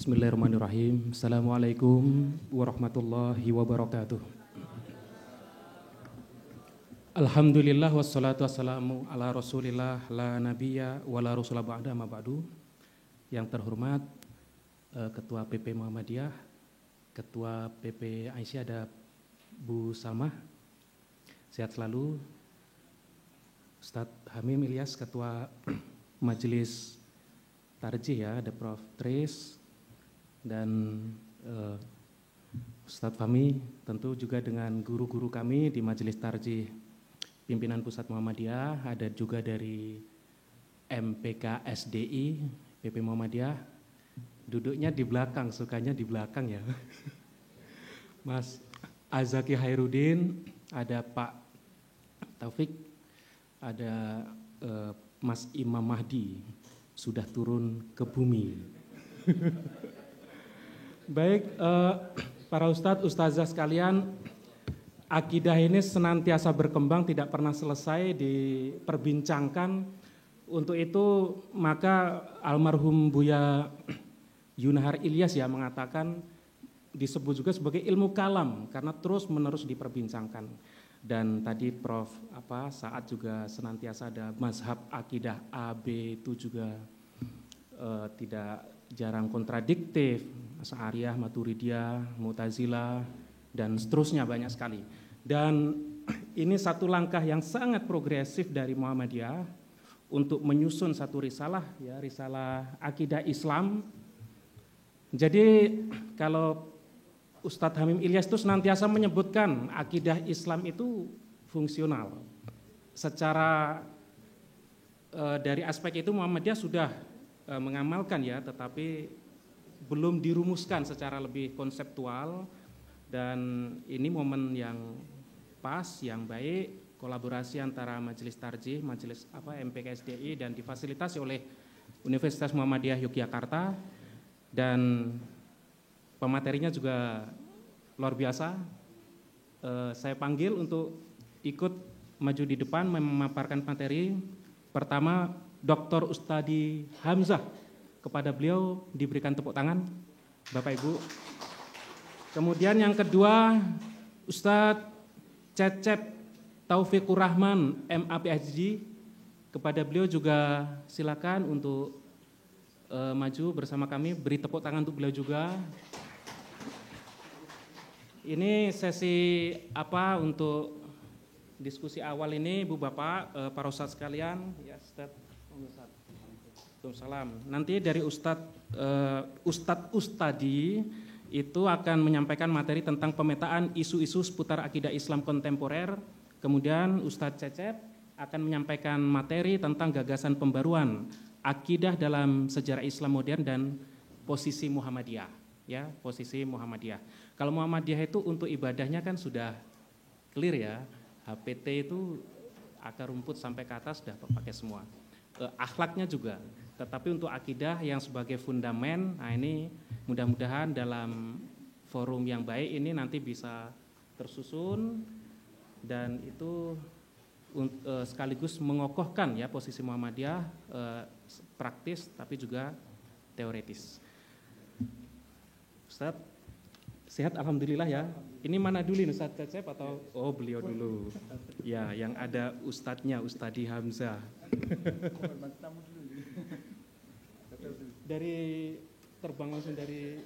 Bismillahirrahmanirrahim. Assalamualaikum warahmatullahi wabarakatuh. Alhamdulillah wassalatu wassalamu ala rasulillah la nabiyya wa la rasula ba'da ma ba'du. Yang terhormat Ketua PP Muhammadiyah, Ketua PP Aisyah, ada Bu Salmah, sehat selalu. Ustadz Hamim Ilyas, Ketua Majelis Tarjih, ya, ada Prof. Tris, dan Ustadz Fahmi, tentu juga dengan guru-guru kami di Majelis Tarjih Pimpinan Pusat Muhammadiyah, ada juga dari MPK SDI PP Muhammadiyah, duduknya di belakang, sukanya di belakang ya. Mas Azaki Hairudin, ada Pak Taufik, ada Mas Imam Mahdi, sudah turun ke bumi. Baik, para ustadz, ustazah sekalian, akidah ini senantiasa berkembang, tidak pernah selesai diperbincangkan. Untuk itu maka almarhum Buya Yunahar Ilyas ya mengatakan, disebut juga sebagai ilmu kalam karena terus menerus diperbincangkan. Dan tadi Prof. Saat juga senantiasa ada mazhab akidah A, B itu juga tidak jarang kontradiktif, Asy'ariyah, Maturidiyah, Mu'tazilah, dan seterusnya banyak sekali. Dan ini satu langkah yang sangat progresif dari Muhammadiyah untuk menyusun satu risalah, ya, risalah akidah Islam. Jadi kalau Ustadz Hamim Ilyas itu senantiasa menyebutkan akidah Islam itu fungsional. Secara dari aspek itu Muhammadiyah sudah mengamalkan, ya, tetapi belum dirumuskan secara lebih konseptual. Dan ini momen yang pas, yang baik, kolaborasi antara Majelis Tarjih, Majelis MPK SDI, dan difasilitasi oleh Universitas Muhammadiyah Yogyakarta. Dan pematerinya juga luar biasa. Saya panggil untuk ikut maju di depan memaparkan materi. Pertama, Dr. Ustadi Hamzah. Kepada beliau diberikan tepuk tangan, Bapak Ibu. Kemudian yang kedua, Ustadz Cecep Taufikur Rahman, MA PhD. Kepada beliau juga silakan untuk maju bersama kami, beri tepuk tangan untuk beliau juga. Ini sesi untuk diskusi awal ini, Bu Bapak, para ustadz sekalian, ya, Ustadz. Waalaikumsalam. Nanti dari Ustadi itu akan menyampaikan materi tentang pemetaan isu-isu seputar akidah Islam kontemporer. Kemudian Ustadz Cecep akan menyampaikan materi tentang gagasan pembaruan akidah dalam sejarah Islam modern dan posisi Muhammadiyah, ya, posisi Muhammadiyah. Kalau Muhammadiyah itu untuk ibadahnya kan sudah clear, ya. HPT itu akar rumput sampai ke atas sudah pakai semua. Akhlaknya juga, tetapi untuk akidah yang sebagai fundamen, nah ini mudah-mudahan dalam forum yang baik ini nanti bisa tersusun dan itu sekaligus mengokohkan, ya, posisi Muhammadiyah praktis tapi juga teoretis. Ustadz, sehat alhamdulillah, ya. Ini mana dulu nih, Ustadz Cecep atau beliau dulu? Ya, yang ada ustadznya, Ustadi Hamzah. Dari terbang langsung dari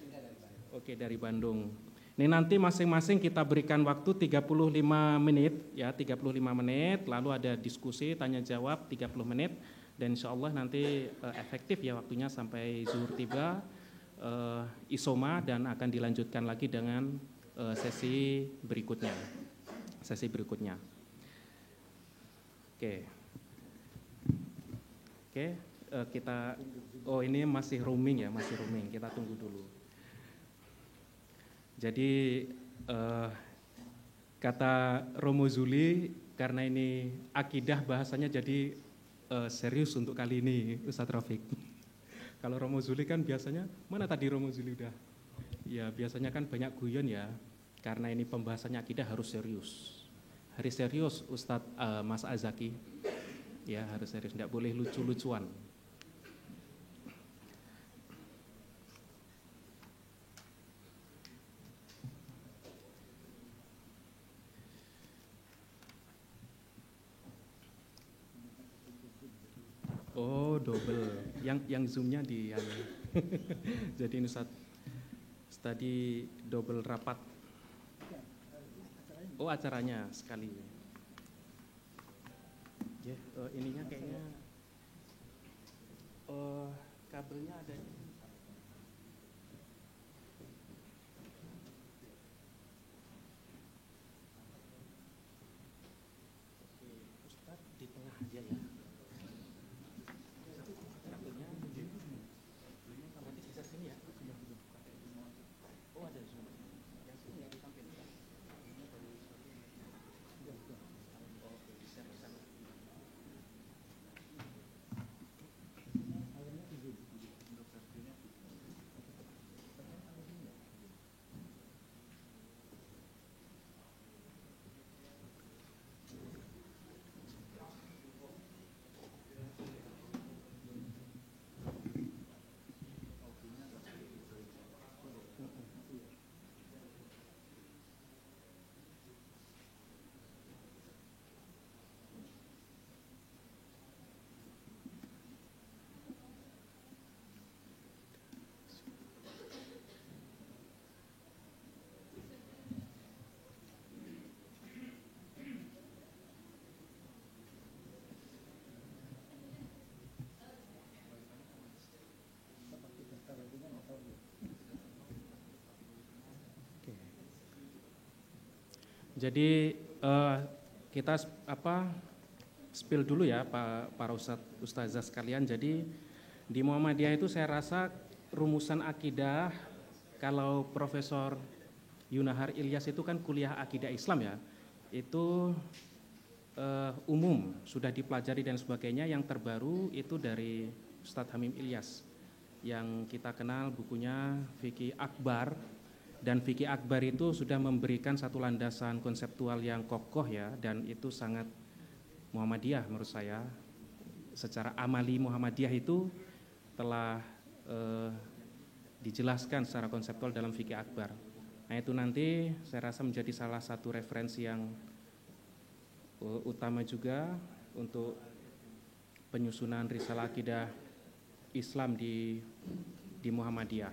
dari Bandung. Ini nanti masing-masing kita berikan waktu 35 menit, ya, 35 menit, lalu ada diskusi tanya jawab 30 menit, dan insya Allah nanti efektif, ya, waktunya sampai zuhur tiba, isoma, dan akan dilanjutkan lagi dengan sesi berikutnya. Oke, kita ini masih roaming, ya, kita tunggu dulu. Jadi kata Romo Zuli, karena ini akidah bahasanya jadi serius untuk kali ini, Ustadz Rafiq. Kalau Romo Zuli kan biasanya, mana tadi Romo Zuli udah? Ya, biasanya kan banyak guyon, ya, karena ini pembahasannya akidah harus serius. Harus serius Ustadz Mas Azaki. Ya, harus serius, tidak boleh lucu-lucuan. Oh, double. Yang zoomnya di jadi ini tadi double rapat. Oh, acaranya sekali. Ya, ininya kayaknya kabelnya ada. Ustadz di tengah aja ya. Kabelnya berarti bisa sini ya. Oh, ada zoom. Yang sini nggak ditampilkan. Oke, bisa sana. Oke. Jadi kita spill dulu ya para ustazah sekalian. Jadi di Muhammadiyah itu saya rasa rumusan akidah, kalau Profesor Yunahar Ilyas itu kan kuliah akidah Islam ya, itu umum sudah dipelajari dan sebagainya. Yang terbaru itu dari Ustadz Hamim Ilyas yang kita kenal bukunya Fikih Akbar, dan Fikih Akbar itu sudah memberikan satu landasan konseptual yang kokoh ya, dan itu sangat Muhammadiyah menurut saya. Secara amali Muhammadiyah itu telah dijelaskan secara konseptual dalam Fikih Akbar. Nah itu nanti saya rasa menjadi salah satu referensi yang utama juga untuk penyusunan risalah akidah Islam di Muhammadiyah.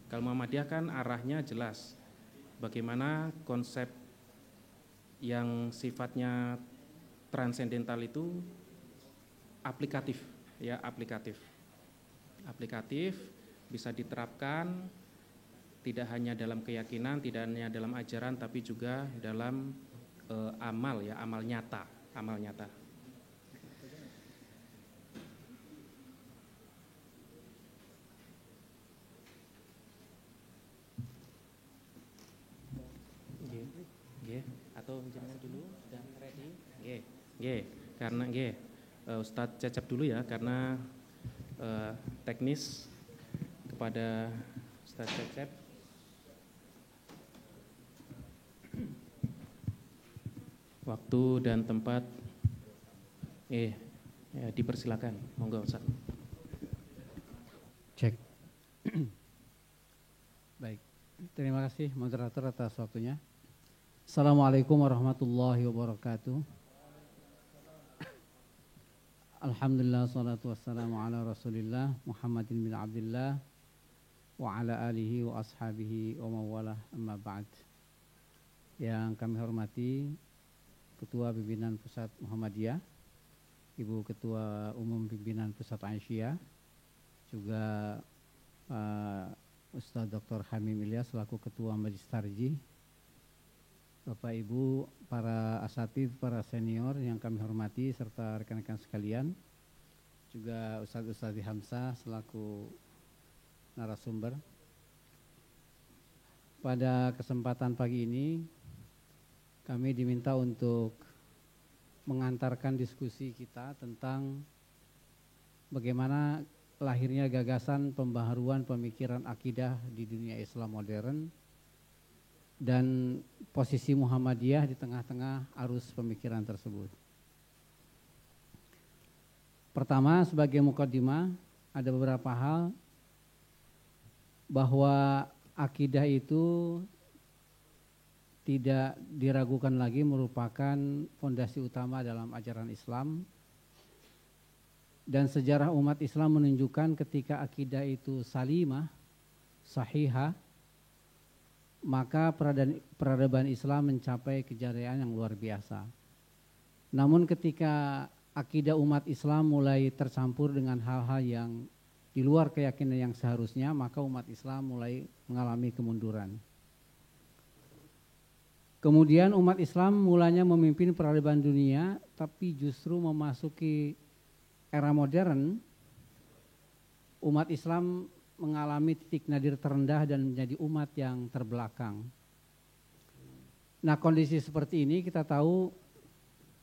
Kalau Muhammadiyah kan arahnya jelas, bagaimana konsep yang sifatnya transendental itu aplikatif ya, aplikatif bisa diterapkan tidak hanya dalam keyakinan, tidak hanya dalam ajaran, tapi juga dalam amal ya, amal nyata. Nggih, atau jangan dulu sudah ready? Nggih. Karena Ustadz Cecep dulu ya, karena teknis kepada Ustadz Cecep. Waktu dan tempat ya, dipersilakan. Monggo Ustadz. Cek. Baik. Terima kasih moderator atas waktunya. Assalamualaikum warahmatullahi wabarakatuh. Alhamdulillah, salatu wassalamu ala rasulillah Muhammadin bin Abdillah wa ala alihi wa ashabihi wa mawalah, amma ba'd. Yang kami hormati Ketua Pimpinan Pusat Muhammadiyah, Ibu Ketua Umum Pimpinan Pusat Aisyah, juga Ustadz Dr. Hamim Ilyas selaku Ketua Majelis Tarjih, Bapak Ibu, para asatidz, para senior yang kami hormati, serta rekan-rekan sekalian, juga Ustadz Hamzah selaku narasumber. Pada kesempatan pagi ini kami diminta untuk mengantarkan diskusi kita tentang bagaimana lahirnya gagasan pembaharuan pemikiran akidah di dunia Islam modern dan posisi Muhammadiyah di tengah-tengah arus pemikiran tersebut. Pertama, sebagai mukaddimah, ada beberapa hal bahwa akidah itu tidak diragukan lagi merupakan fondasi utama dalam ajaran Islam, Dan sejarah umat Islam menunjukkan ketika akidah itu salimah, sahihah, maka peradaban Islam mencapai kejayaan yang luar biasa. Namun ketika akidah umat Islam mulai tercampur dengan hal-hal yang di luar keyakinan yang seharusnya, maka umat Islam mulai mengalami kemunduran. Kemudian umat Islam mulanya memimpin peradaban dunia, tapi justru memasuki era modern, umat Islam mengalami titik nadir terendah dan menjadi umat yang terbelakang. Nah, kondisi seperti ini kita tahu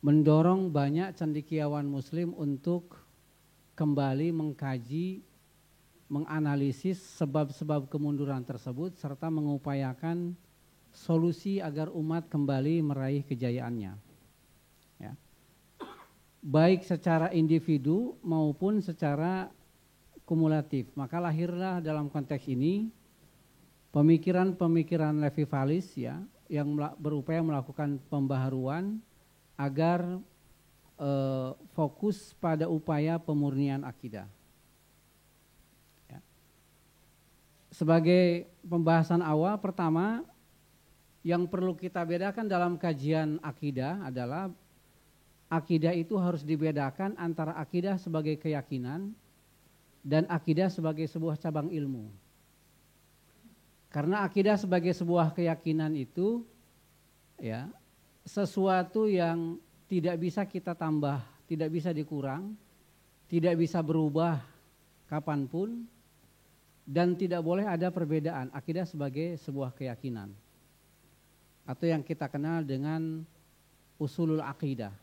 mendorong banyak cendekiawan muslim untuk kembali mengkaji, menganalisis sebab-sebab kemunduran tersebut serta mengupayakan solusi agar umat kembali meraih kejayaannya. Ya. Baik secara individu maupun secara kumulatif. Maka lahirlah dalam konteks ini pemikiran-pemikiran revivalis ya, yang berupaya melakukan pembaharuan agar fokus pada upaya pemurnian akidah. Ya. Sebagai pembahasan awal, pertama yang perlu kita bedakan dalam kajian akidah adalah akidah itu harus dibedakan antara akidah sebagai keyakinan dan akidah sebagai sebuah cabang ilmu. Karena akidah sebagai sebuah keyakinan itu ya sesuatu yang tidak bisa kita tambah, tidak bisa dikurang, tidak bisa berubah kapanpun, dan tidak boleh ada perbedaan. Akidah sebagai sebuah keyakinan atau yang kita kenal dengan usulul akidah.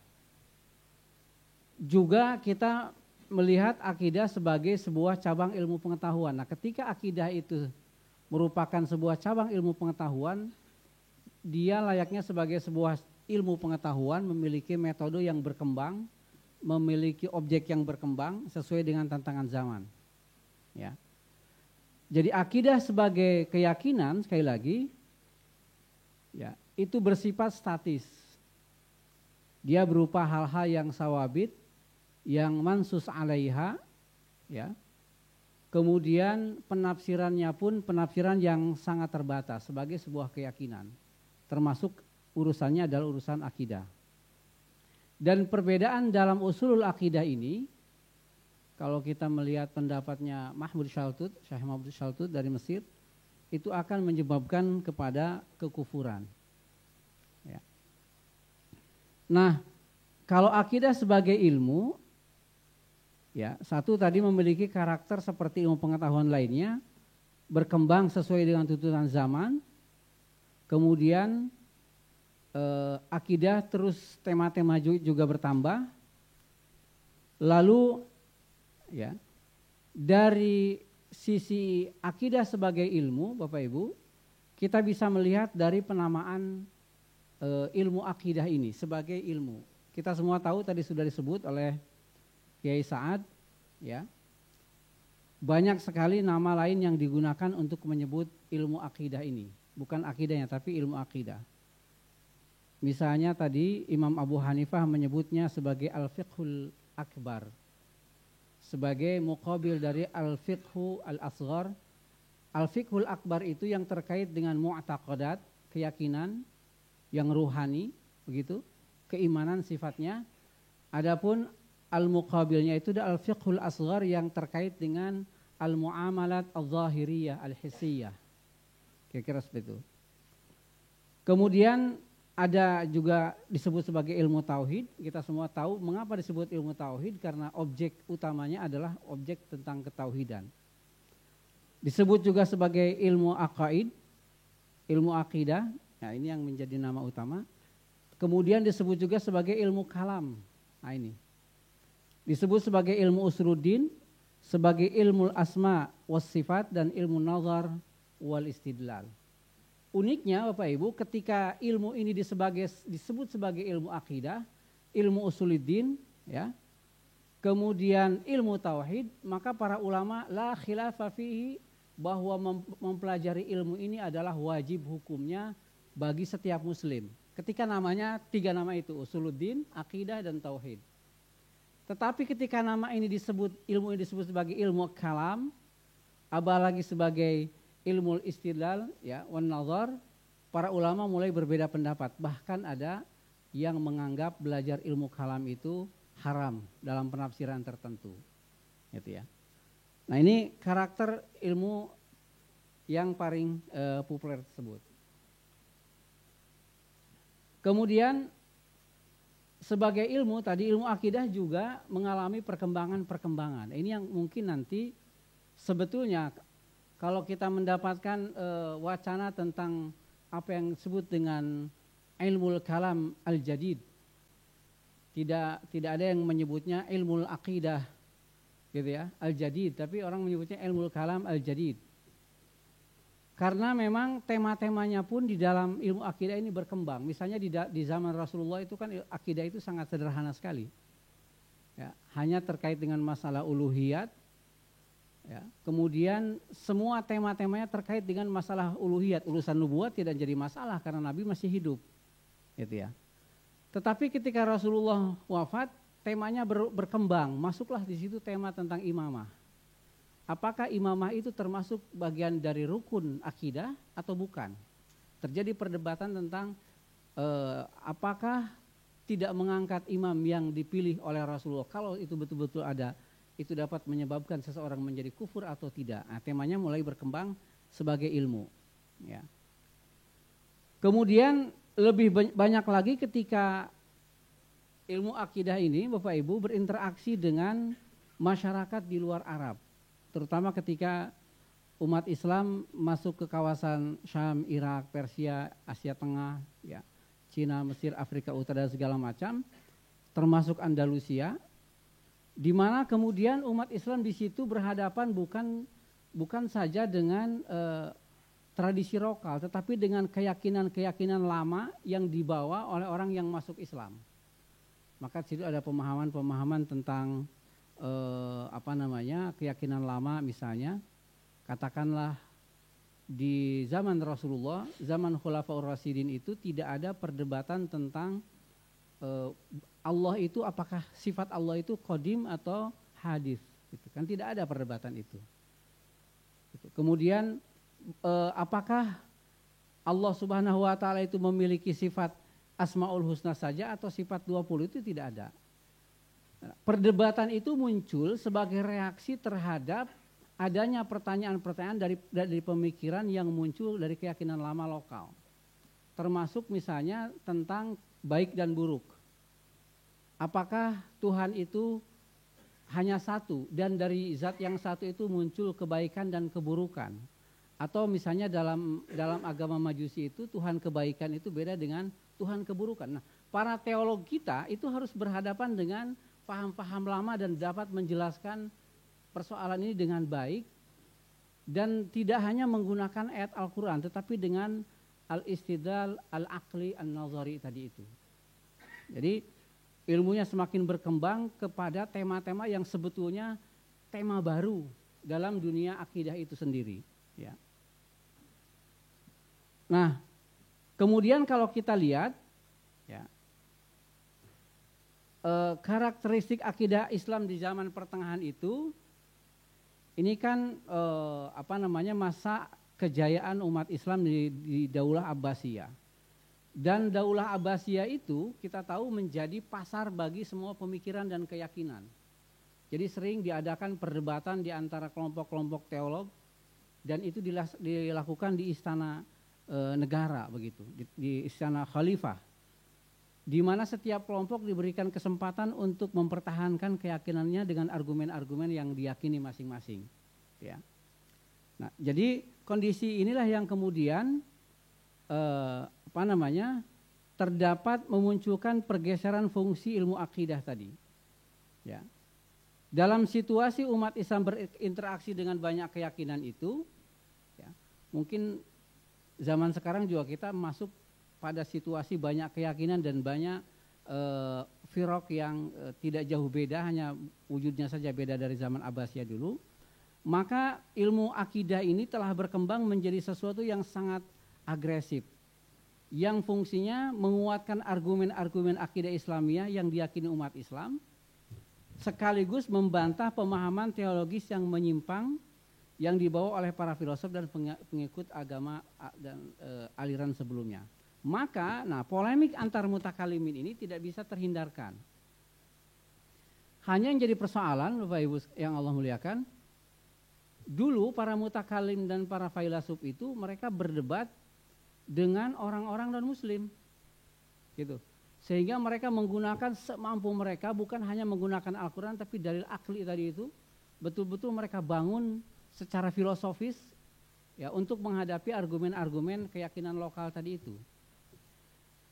Juga kita melihat akidah sebagai sebuah cabang ilmu pengetahuan. Nah, ketika akidah itu merupakan sebuah cabang ilmu pengetahuan, dia layaknya sebagai sebuah ilmu pengetahuan, memiliki metode yang berkembang, memiliki objek yang berkembang sesuai dengan tantangan zaman. Ya. Jadi akidah sebagai keyakinan, sekali lagi, ya, itu bersifat statis. Dia berupa hal-hal yang sawabit, yang mansus alaiha, ya. Kemudian penafsirannya pun penafsiran yang sangat terbatas sebagai sebuah keyakinan, termasuk urusannya adalah urusan akidah. Dan perbedaan dalam usulul akidah ini, kalau kita melihat pendapatnya Mahmud Shaltut, Syekh Mahmud Shaltut dari Mesir, itu akan menyebabkan kepada kekufuran. Ya. Nah, kalau akidah sebagai ilmu, ya, satu tadi memiliki karakter seperti ilmu pengetahuan lainnya, berkembang sesuai dengan tuntutan zaman. Kemudian akidah terus tema-tema juga bertambah. Lalu ya, dari sisi akidah sebagai ilmu, Bapak Ibu, kita bisa melihat dari penamaan ilmu akidah ini sebagai ilmu. Kita semua tahu tadi sudah disebut oleh Kiai Sa'ad, ya, banyak sekali nama lain yang digunakan untuk menyebut ilmu akidah ini. Bukan akidahnya, tapi ilmu akidah. Misalnya tadi Imam Abu Hanifah menyebutnya sebagai al-fiqhul akbar, sebagai muqabil dari al-fiqhu al-asghar. Al-fiqhul akbar itu yang terkait dengan mu'taqadat, keyakinan yang ruhani, begitu, keimanan sifatnya. Adapun al-muqabilnya itu adalah al-fiqhul asghar yang terkait dengan al-muamalat al-zahiriyah, al-hissiyah. Kira-kira seperti itu. Kemudian ada juga disebut sebagai ilmu tauhid. Kita semua tahu mengapa disebut ilmu tauhid, karena objek utamanya adalah objek tentang ketauhidan. Disebut juga sebagai ilmu aqaid, ilmu akidah. Nah, ini yang menjadi nama utama. Kemudian disebut juga sebagai ilmu kalam. Nah, ini disebut sebagai ilmu usuluddin, sebagai ilmu asma was sifat, dan ilmu nazar wal istidlal. Uniknya Bapak Ibu, ketika ilmu ini disebut sebagai ilmu akidah, ilmu usuluddin, ya, kemudian ilmu tauhid, maka para ulama la khilafa fihi, bahwa mempelajari ilmu ini adalah wajib hukumnya bagi setiap muslim. Ketika namanya tiga nama itu, usuluddin, akidah, dan tauhid. Tetapi ketika nama ini disebut, ilmu ini disebut sebagai ilmu kalam, apalagi sebagai ilmu istidlal, ya, wan nazar, para ulama mulai berbeda pendapat. Bahkan ada yang menganggap belajar ilmu kalam itu haram dalam penafsiran tertentu, gitu ya. Nah, ini karakter ilmu yang paling populer tersebut. Kemudian sebagai ilmu tadi, ilmu akidah juga mengalami perkembangan-perkembangan. Ini yang mungkin nanti sebetulnya kalau kita mendapatkan wacana tentang apa yang disebut dengan ilmu kalam al-jadid, tidak ada yang menyebutnya ilmu akidah, gitu ya, al-jadid, tapi orang menyebutnya ilmu kalam al-jadid. Karena memang tema-temanya pun di dalam ilmu akidah ini berkembang. Misalnya di zaman Rasulullah itu kan akidah itu sangat sederhana sekali. Ya, hanya terkait dengan masalah uluhiyat. Ya, kemudian semua tema-temanya terkait dengan masalah uluhiyat. Urusan nubuat tidak jadi masalah karena Nabi masih hidup. Gitu ya. Tetapi ketika Rasulullah wafat, temanya berkembang. Masuklah di situ tema tentang imamah. Apakah imamah itu termasuk bagian dari rukun akidah atau bukan? Terjadi perdebatan tentang apakah tidak mengangkat imam yang dipilih oleh Rasulullah. Kalau itu betul-betul ada, itu dapat menyebabkan seseorang menjadi kufur atau tidak. Nah, temanya mulai berkembang sebagai ilmu. Ya. Kemudian lebih banyak lagi ketika ilmu akidah ini, Bapak Ibu, berinteraksi dengan masyarakat di luar Arab. Terutama ketika umat Islam masuk ke kawasan Syam, Irak, Persia, Asia Tengah, ya, Cina, Mesir, Afrika Utara dan segala macam, termasuk Andalusia, di mana kemudian umat Islam di situ berhadapan bukan saja dengan tradisi lokal, tetapi dengan keyakinan-keyakinan lama yang dibawa oleh orang yang masuk Islam. Maka di situ ada pemahaman-pemahaman tentang keyakinan lama, misalnya katakanlah di zaman Rasulullah, zaman Khulafaur Rasyidin itu tidak ada perdebatan tentang Allah itu, apakah sifat Allah itu qadim atau hadis, gitu kan, tidak ada perdebatan itu. Kemudian apakah Allah Subhanahu wa taala itu memiliki sifat Asmaul Husna saja atau sifat 20, itu tidak ada. Perdebatan itu muncul sebagai reaksi terhadap adanya pertanyaan-pertanyaan dari pemikiran yang muncul dari keyakinan lama lokal. Termasuk misalnya tentang baik dan buruk. Apakah Tuhan itu hanya satu dan dari zat yang satu itu muncul kebaikan dan keburukan? Atau misalnya dalam agama Majusi itu Tuhan kebaikan itu beda dengan Tuhan keburukan. Nah, para teolog kita itu harus berhadapan dengan paham-paham lama dan dapat menjelaskan persoalan ini dengan baik dan tidak hanya menggunakan ayat Al-Quran tetapi dengan al-istidlal, al-aqli, an-nazari tadi itu. Jadi ilmunya semakin berkembang kepada tema-tema yang sebetulnya tema baru dalam dunia akidah itu sendiri. Ya. Nah, kemudian kalau kita lihat, ya, karakteristik akidah Islam di zaman pertengahan itu, ini kan masa kejayaan umat Islam di Daulah Abbasiyah. Dan Daulah Abbasiyah itu kita tahu menjadi pasar bagi semua pemikiran dan keyakinan. Jadi sering diadakan perdebatan di antara kelompok-kelompok teolog dan itu dilakukan di istana negara begitu, di istana khalifah. Di mana setiap kelompok diberikan kesempatan untuk mempertahankan keyakinannya dengan argumen-argumen yang diyakini masing-masing. Ya. Nah, jadi kondisi inilah yang kemudian terdapat memunculkan pergeseran fungsi ilmu akidah tadi. Ya. Dalam situasi umat Islam berinteraksi dengan banyak keyakinan itu, ya, mungkin zaman sekarang juga kita masuk pada situasi banyak keyakinan dan banyak firaq yang tidak jauh beda, hanya wujudnya saja beda dari zaman Abbasiyah dulu. Maka ilmu akidah ini telah berkembang menjadi sesuatu yang sangat agresif, yang fungsinya menguatkan argumen-argumen akidah Islamiyah yang diyakini umat Islam, sekaligus membantah pemahaman teologis yang menyimpang yang dibawa oleh para filosof dan pengikut agama dan aliran sebelumnya. Maka, polemik antar mutakalimin ini tidak bisa terhindarkan. Hanya yang jadi persoalan, Bapak Ibu yang Allah muliakan, dulu para mutakalim dan para filosof itu mereka berdebat dengan orang-orang non-muslim, gitu. Sehingga mereka menggunakan semampu mereka, bukan hanya menggunakan Al-Quran, tapi dalil akli tadi itu, betul-betul mereka bangun secara filosofis ya untuk menghadapi argumen-argumen keyakinan lokal tadi itu.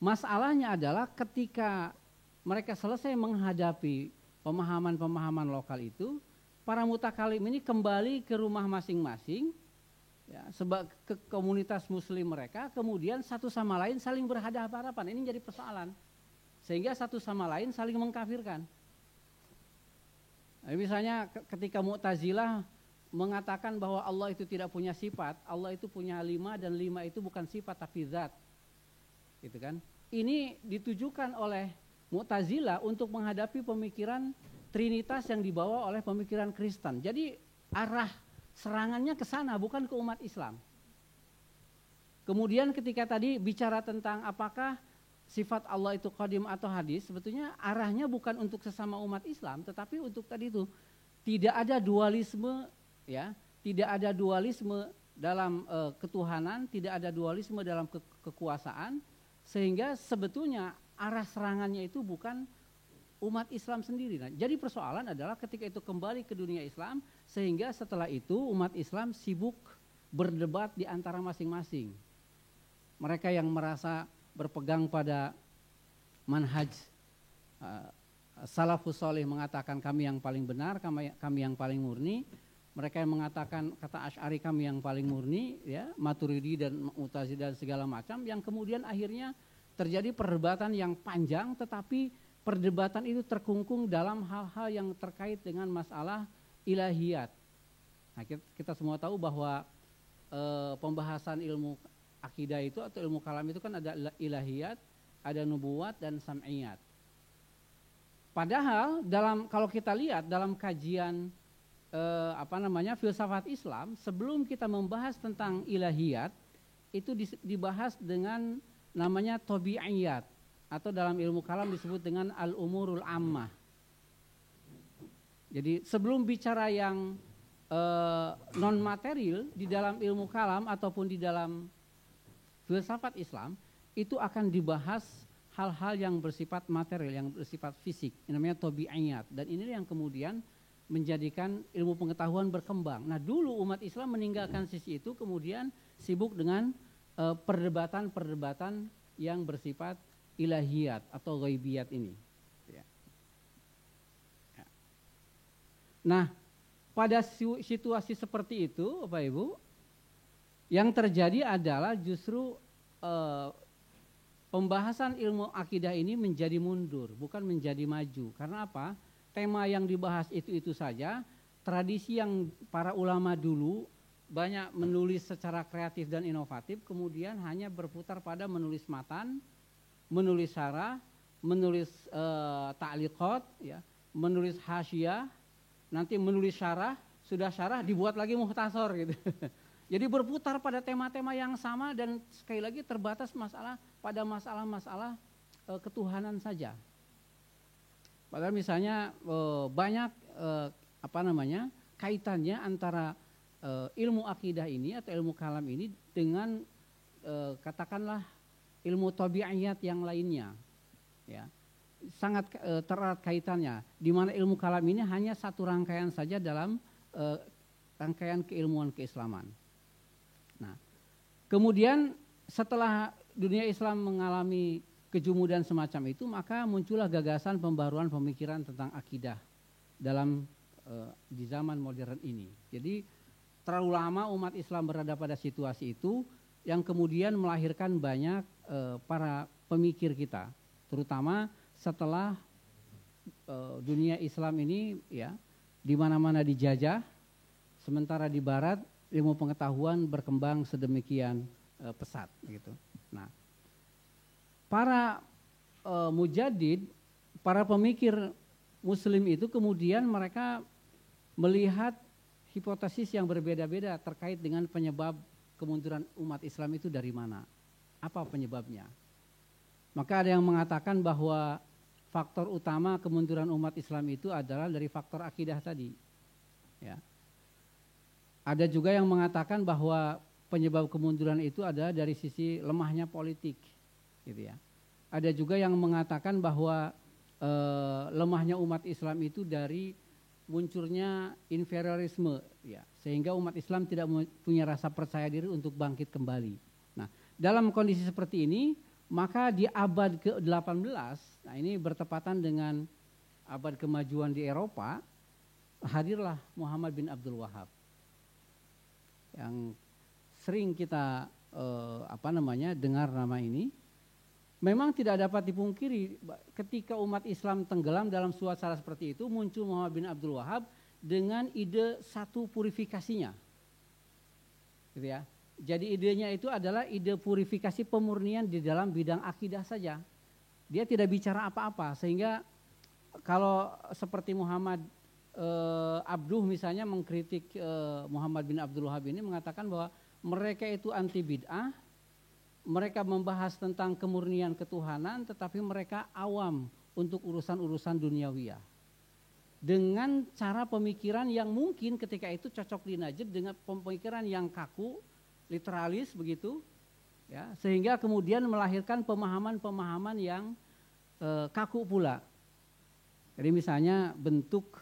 Masalahnya adalah ketika mereka selesai menghadapi pemahaman-pemahaman lokal itu, para mutakalim ini kembali ke rumah masing-masing, ya, ke komunitas muslim mereka, kemudian satu sama lain saling berhadapan-hadapan. Ini jadi persoalan. Sehingga satu sama lain saling mengkafirkan. Nah, misalnya ketika Mu'tazilah mengatakan bahwa Allah itu tidak punya sifat, Allah itu punya 5 dan 5 itu bukan sifat tapi zat. Gitu kan? Ini ditujukan oleh Mu'tazilah untuk menghadapi pemikiran Trinitas yang dibawa oleh pemikiran Kristen. Jadi arah serangannya ke sana, bukan ke umat Islam. Kemudian ketika tadi bicara tentang apakah sifat Allah itu qadim atau hadis, sebetulnya arahnya bukan untuk sesama umat Islam, tetapi untuk tadi itu tidak ada dualisme, ya, tidak ada dualisme dalam ketuhanan, tidak ada dualisme dalam kekuasaan, sehingga sebetulnya arah serangannya itu bukan umat Islam sendiri. Nah, jadi persoalan adalah ketika itu kembali ke dunia Islam, sehingga setelah itu umat Islam sibuk berdebat di antara masing-masing. Mereka yang merasa berpegang pada manhaj salafus salih mengatakan kami yang paling benar, kami yang paling murni. Mereka yang mengatakan kata Asy'ari kami yang paling murni, ya, Maturidi dan Mu'tazilah dan segala macam, yang kemudian akhirnya terjadi perdebatan yang panjang, tetapi perdebatan itu terkungkung dalam hal-hal yang terkait dengan masalah ilahiyat. Nah, kita semua tahu bahwa pembahasan ilmu akidah itu atau ilmu kalam itu kan ada ilahiyat, ada nubuwat dan sam'iyat. Padahal kalau kita lihat dalam kajian filsafat Islam, sebelum kita membahas tentang ilahiyat itu dibahas dengan namanya tabi'iyat atau dalam ilmu kalam disebut dengan al-umurul ammah. Jadi sebelum bicara yang non material di dalam ilmu kalam ataupun di dalam filsafat Islam itu akan dibahas hal-hal yang bersifat material, yang bersifat fisik, yang namanya tabi'iyat, dan ini yang kemudian menjadikan ilmu pengetahuan berkembang. Nah, dulu umat Islam meninggalkan sisi itu, kemudian sibuk dengan perdebatan-perdebatan yang bersifat ilahiyat atau ghaibiyat ini. Nah, pada situasi seperti itu, Bapak Ibu, yang terjadi adalah justru pembahasan ilmu akidah ini menjadi mundur, bukan menjadi maju. Karena apa? Tema yang dibahas itu saja. Tradisi yang para ulama dulu banyak menulis secara kreatif dan inovatif, kemudian hanya berputar pada menulis matan, menulis syarah, menulis ta'liqat, ya, menulis hasyiyah, nanti menulis syarah, sudah syarah dibuat lagi mukhtasar gitu. Jadi berputar pada tema-tema yang sama dan sekali lagi terbatas pada masalah-masalah ketuhanan saja. Padahal misalnya banyak kaitannya antara ilmu akidah ini atau ilmu kalam ini dengan katakanlah ilmu tabi'iyat yang lainnya, ya, sangat erat kaitannya. Di mana ilmu kalam ini hanya satu rangkaian saja dalam rangkaian keilmuan keislaman. Nah, kemudian setelah dunia Islam mengalami kejumudan semacam itu, maka muncullah gagasan pembaruan pemikiran tentang akidah dalam di zaman modern ini. Jadi terlalu lama umat Islam berada pada situasi itu yang kemudian melahirkan banyak para pemikir kita, terutama setelah dunia Islam ini, ya, di mana-mana dijajah, sementara di Barat ilmu pengetahuan berkembang sedemikian pesat, gitu. Nah, para mujadid, para pemikir Muslim itu kemudian mereka melihat hipotesis yang berbeda-beda terkait dengan penyebab kemunduran umat Islam itu dari mana, apa penyebabnya. Maka ada yang mengatakan bahwa faktor utama kemunduran umat Islam itu adalah dari faktor akidah tadi. Ya. Ada juga yang mengatakan bahwa penyebab kemunduran itu adalah dari sisi lemahnya politik, gitu ya. Ada juga yang mengatakan bahwa lemahnya umat Islam itu dari munculnya inferiorisme, ya, sehingga umat Islam tidak punya rasa percaya diri untuk bangkit kembali. Nah, dalam kondisi seperti ini, maka di abad ke-18, nah ini bertepatan dengan abad kemajuan di Eropa, hadirlah Muhammad bin Abdul Wahab yang sering kita dengar nama ini. Memang tidak dapat dipungkiri ketika umat Islam tenggelam dalam suasana seperti itu, muncul Muhammad bin Abdul Wahab dengan ide satu purifikasinya, gitu ya. Jadi idenya itu adalah ide purifikasi pemurnian di dalam bidang akidah saja. Dia tidak bicara apa-apa, sehingga kalau seperti Muhammad Abduh misalnya mengkritik Muhammad bin Abdul Wahab ini, mengatakan bahwa mereka itu anti bid'ah, mereka membahas tentang kemurnian ketuhanan, tetapi mereka awam untuk urusan-urusan duniawiyah. Dengan cara pemikiran yang mungkin ketika itu cocok di Najd dengan pemikiran yang kaku, literalis begitu, ya, sehingga kemudian melahirkan pemahaman-pemahaman yang kaku pula. Jadi misalnya bentuk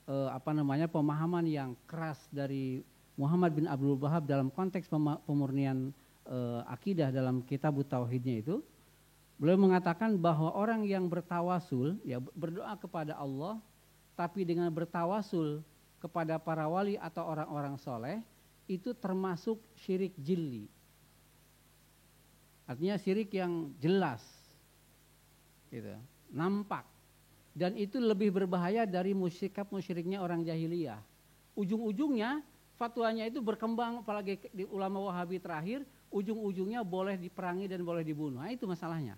pemahaman yang keras dari Muhammad bin Abdul Wahab dalam konteks pemurnian akidah dalam kitab Tauhidnya itu, beliau mengatakan bahwa orang yang bertawasul, ya, berdoa kepada Allah, tapi dengan bertawasul kepada para wali atau orang-orang soleh, itu termasuk syirik jilli. Artinya syirik yang jelas, gitu, nampak, dan itu lebih berbahaya dari musyriknya orang jahiliyah. Ujung-ujungnya fatwanya itu berkembang, apalagi di ulama Wahabi terakhir, ujung-ujungnya boleh diperangi dan boleh dibunuh. Nah, itu masalahnya.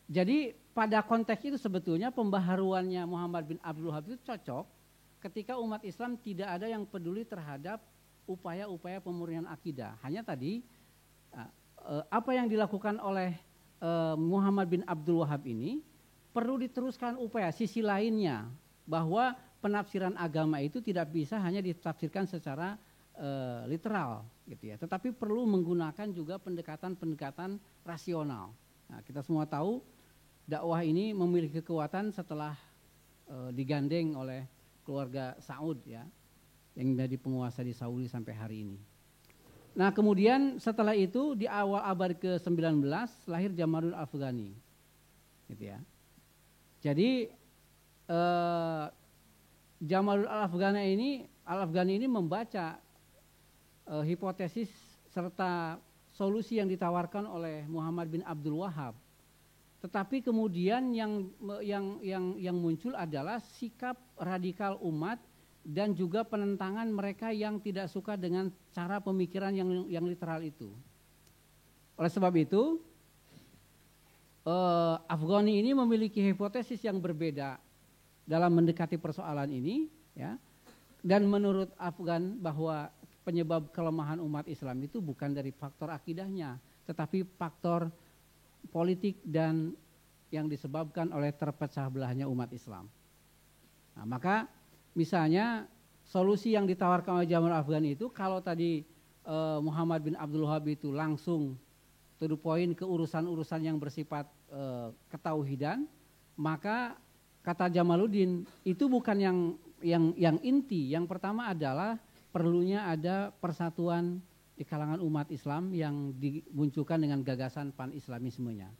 Jadi pada konteks itu sebetulnya pembaharuannya Muhammad bin Abdul Wahab itu cocok ketika umat Islam tidak ada yang peduli terhadap upaya-upaya pemurnian akidah. Hanya tadi apa yang dilakukan oleh Muhammad bin Abdul Wahab ini perlu diteruskan upaya sisi lainnya, bahwa penafsiran agama itu tidak bisa hanya ditafsirkan secara literal, gitu ya, tetapi perlu menggunakan juga pendekatan-pendekatan rasional. Nah, kita semua tahu dakwah ini memiliki kekuatan setelah digandeng oleh keluarga Saud, ya, yang menjadi penguasa di Saudi sampai hari ini. Nah, kemudian setelah itu di awal abad ke-19 lahir Jamalul Afghani, gitu ya. Jadi Jamalul Al-Afghani ini membaca hipotesis serta solusi yang ditawarkan oleh Muhammad bin Abdul Wahab. Tetapi kemudian yang muncul adalah sikap radikal umat dan juga penentangan mereka yang tidak suka dengan cara pemikiran yang literal itu. Oleh sebab itu, Afghani ini memiliki hipotesis yang berbeda dalam mendekati persoalan ini, ya. Dan menurut Afgan bahwa penyebab kelemahan umat Islam itu bukan dari faktor akidahnya, tetapi faktor politik dan yang disebabkan oleh terpecah belahnya umat Islam. Nah, maka misalnya solusi yang ditawarkan oleh Jamal Afghani itu, kalau tadi Muhammad bin Abdul Wahab itu langsung to the point ke urusan-urusan yang bersifat ketauhidan, maka kata Jamaluddin itu bukan yang inti. Yang pertama adalah perlunya ada persatuan di kalangan umat Islam yang dimunculkan dengan gagasan pan-islamismenya.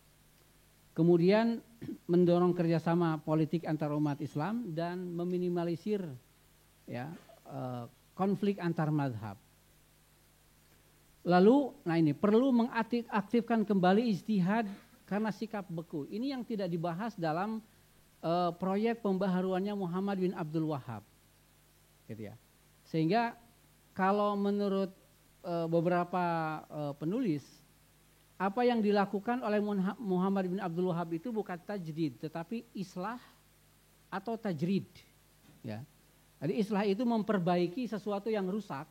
Kemudian mendorong kerjasama politik antar umat Islam dan meminimalisir, ya, konflik antar mazhab. Lalu, nah ini perlu mengaktifkan kembali ijtihad karena sikap beku. Ini yang tidak dibahas dalam proyek pembaharuannya Muhammad bin Abdul Wahab, gitu ya. Sehingga kalau menurut beberapa penulis, apa yang dilakukan oleh Muhammad bin Abdul Wahab itu bukan tajdid, tetapi islah atau tajrid. Ya. Jadi islah itu memperbaiki sesuatu yang rusak,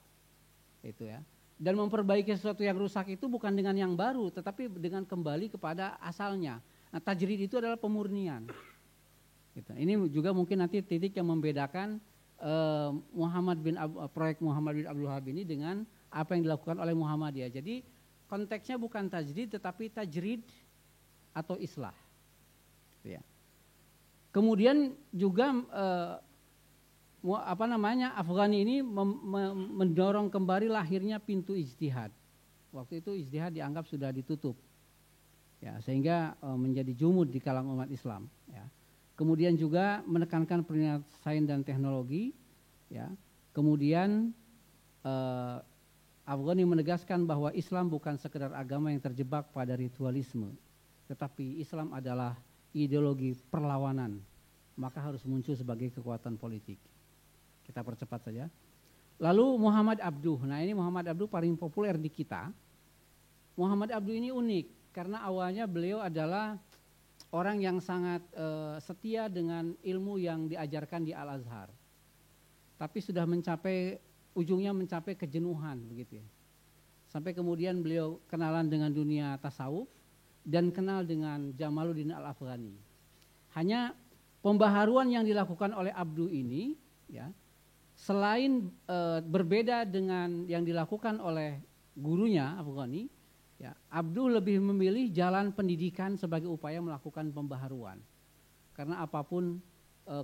itu ya. Dan memperbaiki sesuatu yang rusak itu bukan dengan yang baru, tetapi dengan kembali kepada asalnya. Nah, tajrid itu adalah pemurnian. Gitu. Ini juga mungkin nanti titik yang membedakan proyek Muhammad bin Abdul Wahab ini dengan apa yang dilakukan oleh Muhammadiyah. Jadi konteksnya bukan tajdid tetapi tajrid atau islah. Ya. Kemudian juga Afghani ini mendorong kembali lahirnya pintu ijtihad. Waktu itu ijtihad dianggap sudah ditutup, ya, sehingga menjadi jumud di kalangan umat Islam. Ya. Kemudian juga menekankan penyelesaian sains dan teknologi. Ya. Kemudian Afghani menegaskan bahwa Islam bukan sekedar agama yang terjebak pada ritualisme, tetapi Islam adalah ideologi perlawanan, maka harus muncul sebagai kekuatan politik. Kita percepat saja. Lalu Muhammad Abduh. Nah, ini Muhammad Abduh paling populer di kita. Muhammad Abduh ini unik karena awalnya beliau adalah orang yang sangat setia dengan ilmu yang diajarkan di Al-Azhar. Tapi sudah ujungnya mencapai kejenuhan begitu ya. Sampai kemudian beliau kenalan dengan dunia tasawuf dan kenal dengan Jamaluddin Al-Afghani. Hanya pembaharuan yang dilakukan oleh Abduh ini, ya, selain berbeda dengan yang dilakukan oleh gurunya Afghani, ya, Abduh lebih memilih jalan pendidikan sebagai upaya melakukan pembaharuan. Karena apapun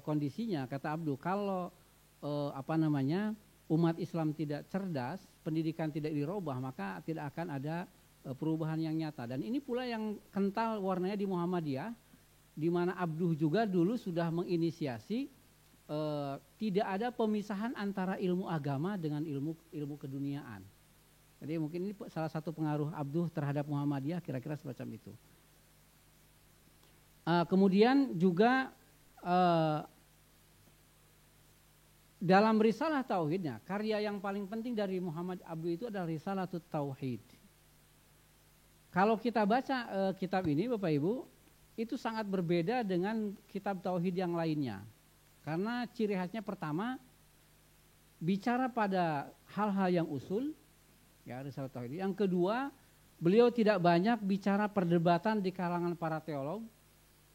kondisinya, kata Abduh, kalau umat Islam tidak cerdas, pendidikan tidak dirubah, maka tidak akan ada perubahan yang nyata. Dan ini pula yang kental warnanya di Muhammadiyah, di mana Abduh juga dulu sudah menginisiasi tidak ada pemisahan antara ilmu agama dengan ilmu keduniaan. Jadi mungkin ini salah satu pengaruh Abduh terhadap Muhammadiyah, kira-kira semacam itu. Kemudian juga dalam risalah tauhidnya, karya yang paling penting dari Muhammad Abduh itu adalah Risalatut Tauhid. Kalau kita baca kitab ini Bapak Ibu, itu sangat berbeda dengan kitab tauhid yang lainnya. Karena ciri khasnya pertama, bicara pada hal-hal yang usul, ya, Risalah Tauhid. Yang kedua, beliau tidak banyak bicara perdebatan di kalangan para teolog.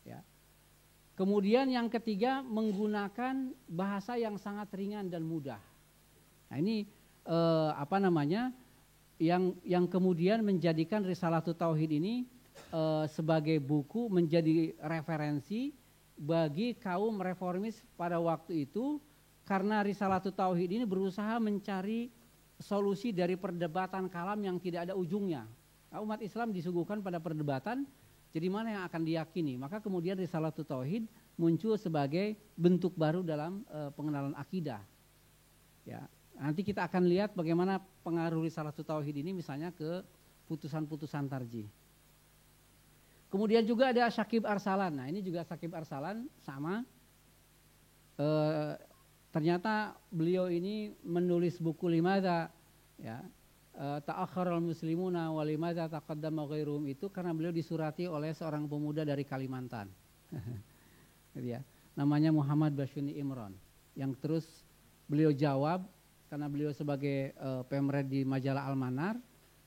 Ya. Kemudian yang ketiga, menggunakan bahasa yang sangat ringan dan mudah. Nah ini yang kemudian menjadikan Risalatut Tauhid ini sebagai buku menjadi referensi bagi kaum reformis pada waktu itu, karena Risalatut Tauhid ini berusaha mencari solusi dari perdebatan kalam yang tidak ada ujungnya. Nah, umat Islam disuguhkan pada perdebatan, jadi mana yang akan diyakini? Maka kemudian Risalatut Tauhid muncul sebagai bentuk baru dalam pengenalan akidah. Ya, nanti kita akan lihat bagaimana pengaruh Risalatut Tauhid ini misalnya ke putusan-putusan tarjih. Kemudian juga ada Syakib Arsalan. Nah ini juga Syakib Arsalan sama. Ternyata beliau ini menulis buku Limadza, ya, Ta'akhkharal Muslimuna wa limadza taqaddama ghairuhum, itu karena beliau disurati oleh seorang pemuda dari Kalimantan. Gitu ya. Namanya Muhammad Basyuni Imron. Yang terus beliau jawab karena beliau sebagai pemret di majalah Al-Manar,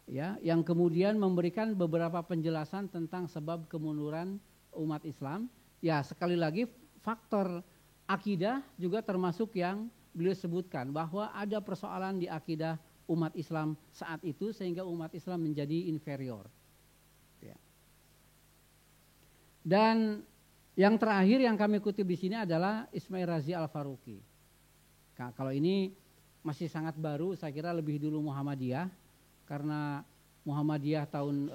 ya, yang kemudian memberikan beberapa penjelasan tentang sebab kemunduran umat Islam. Ya, sekali lagi faktor akidah juga termasuk yang beliau sebutkan, bahwa ada persoalan di akidah umat Islam saat itu sehingga umat Islam menjadi inferior. Ya. Dan yang terakhir yang kami kutip di sini adalah Ismail Razi Al-Faruqi. Nah, kalau ini masih sangat baru, saya kira lebih dulu Muhammadiyah. Karena Muhammadiyah tahun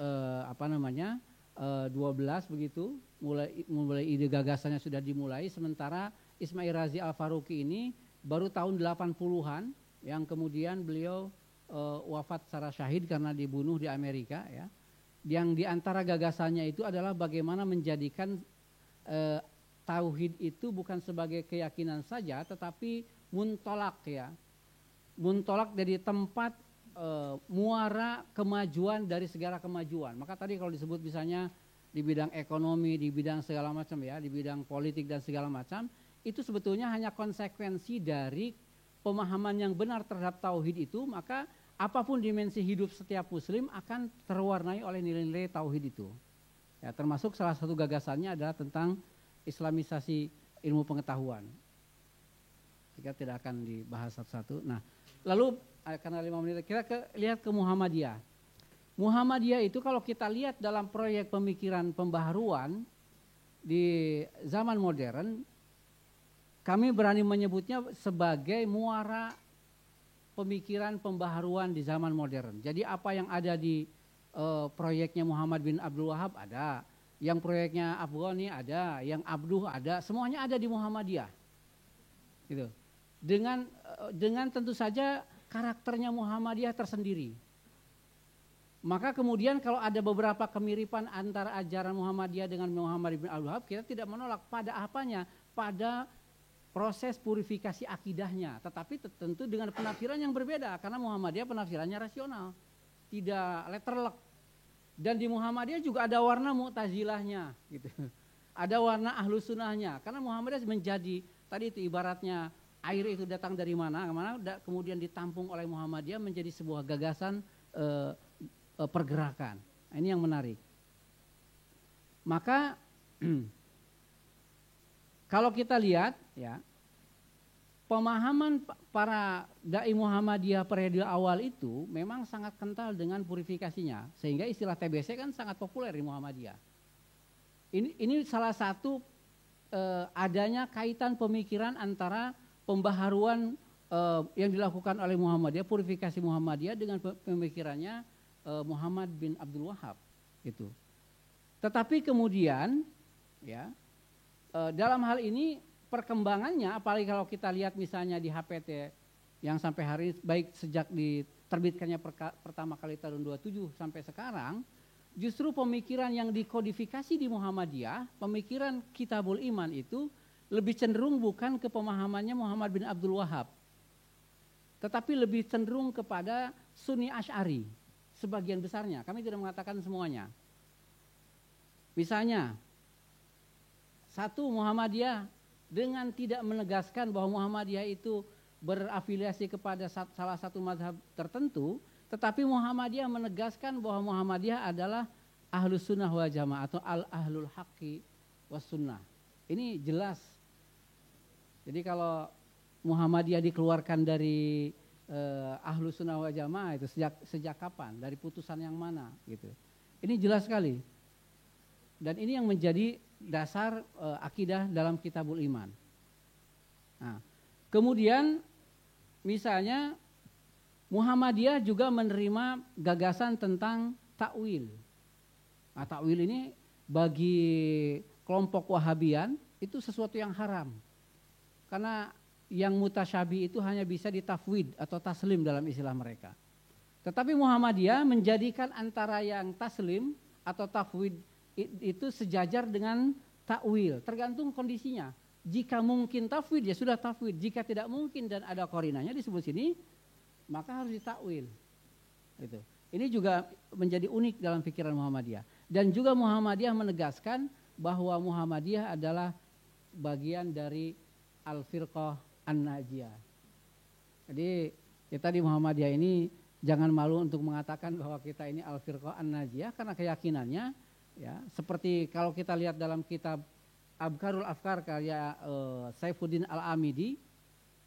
12 begitu, mulai ide gagasannya sudah dimulai, sementara Ismail Razi Al-Faruqi ini baru tahun 80-an yang kemudian beliau wafat secara syahid karena dibunuh di Amerika, ya. Yang diantara gagasannya itu adalah bagaimana menjadikan tauhid itu bukan sebagai keyakinan saja, tetapi muntolak, ya. Muntolak dari tempat muara kemajuan dari segala kemajuan. Maka tadi kalau disebut misalnya di bidang ekonomi, di bidang segala macam, ya, di bidang politik dan segala macam, itu sebetulnya hanya konsekuensi dari pemahaman yang benar terhadap tauhid itu, maka apapun dimensi hidup setiap muslim akan terwarnai oleh nilai-nilai tauhid itu. Ya, termasuk salah satu gagasannya adalah tentang islamisasi ilmu pengetahuan. Kita tidak akan dibahas satu-satu. Nah, lalu karena 5 menit kita lihat ke Muhammadiyah. Muhammadiyah itu kalau kita lihat dalam proyek pemikiran pembaharuan di zaman modern, kami berani menyebutnya sebagai muara pemikiran pembaharuan di zaman modern. Jadi apa yang ada di proyeknya Muhammad bin Abdul Wahab ada, yang proyeknya Afghani ada, yang Abduh ada, semuanya ada di Muhammadiyah. Gitu. Dengan tentu saja karakternya Muhammadiyah tersendiri. Maka kemudian kalau ada beberapa kemiripan antara ajaran Muhammadiyah dengan Muhammad bin Abdul Wahab, kita tidak menolak pada apanya, pada proses purifikasi akidahnya, tetapi tentu dengan penafsiran yang berbeda, karena Muhammadiyah penafsirannya rasional, tidak letterlek. Dan di Muhammadiyah juga ada warna Mu'tazilahnya, gitu. Ada warna Ahlus Sunnahnya, karena Muhammadiyah menjadi tadi itu ibaratnya air itu datang dari mana, kemudian ditampung oleh Muhammadiyah menjadi sebuah gagasan pergerakan. Nah, ini yang menarik. Maka kalau kita lihat ya, pemahaman para dai Muhammadiyah periode awal itu memang sangat kental dengan purifikasinya, sehingga istilah TBC kan sangat populer di Muhammadiyah. Ini salah satu adanya kaitan pemikiran antara pembaharuan yang dilakukan oleh Muhammadiyah, purifikasi Muhammadiyah dengan pemikirannya Muhammad bin Abdul Wahab itu. Tetapi kemudian ya, dalam hal ini perkembangannya, apalagi kalau kita lihat misalnya di HPT yang sampai hari ini, baik sejak diterbitkannya pertama kali tahun 27 sampai sekarang, justru pemikiran yang dikodifikasi di Muhammadiyah, pemikiran Kitabul Iman itu lebih cenderung bukan ke pemahamannya Muhammad bin Abdul Wahab, tetapi lebih cenderung kepada Sunni Asy'ari, sebagian besarnya, kami tidak mengatakan semuanya. Misalnya, satu, Muhammadiyah dengan tidak menegaskan bahwa Muhammadiyah itu berafiliasi kepada salah satu mazhab tertentu, tetapi Muhammadiyah menegaskan bahwa Muhammadiyah adalah Ahlus Sunnah wal Jamaah atau Ahlul Haqqi was Sunnah. Ini jelas. Jadi kalau Muhammadiyah dikeluarkan dari Ahlus Sunnah wal Jamaah itu sejak kapan? Dari putusan yang mana? Gitu. Ini jelas sekali. Dan ini yang menjadi dasar akidah dalam Kitabul Iman. Nah, kemudian misalnya Muhammadiyah juga menerima gagasan tentang takwil. Nah, takwil ini bagi kelompok Wahabian itu sesuatu yang haram. Karena yang mutasyabih itu hanya bisa ditafwid atau taslim dalam istilah mereka. Tetapi Muhammadiyah menjadikan antara yang taslim atau tafwid itu sejajar dengan takwil, tergantung kondisinya. Jika mungkin tafwid ya sudah tafwid, jika tidak mungkin dan ada qarinanya disebut sini, maka harus ditakwil. Gitu. Ini juga menjadi unik dalam pikiran Muhammadiyah. Dan juga Muhammadiyah menegaskan bahwa Muhammadiyah adalah bagian dari Al-Firqah An-Najiyah. Jadi kita di Muhammadiyah ini jangan malu untuk mengatakan bahwa kita ini Al-Firqah An-Najiyah, karena keyakinannya ya, seperti kalau kita lihat dalam kitab Abkarul Afkar karya Saifuddin Al-Amidi,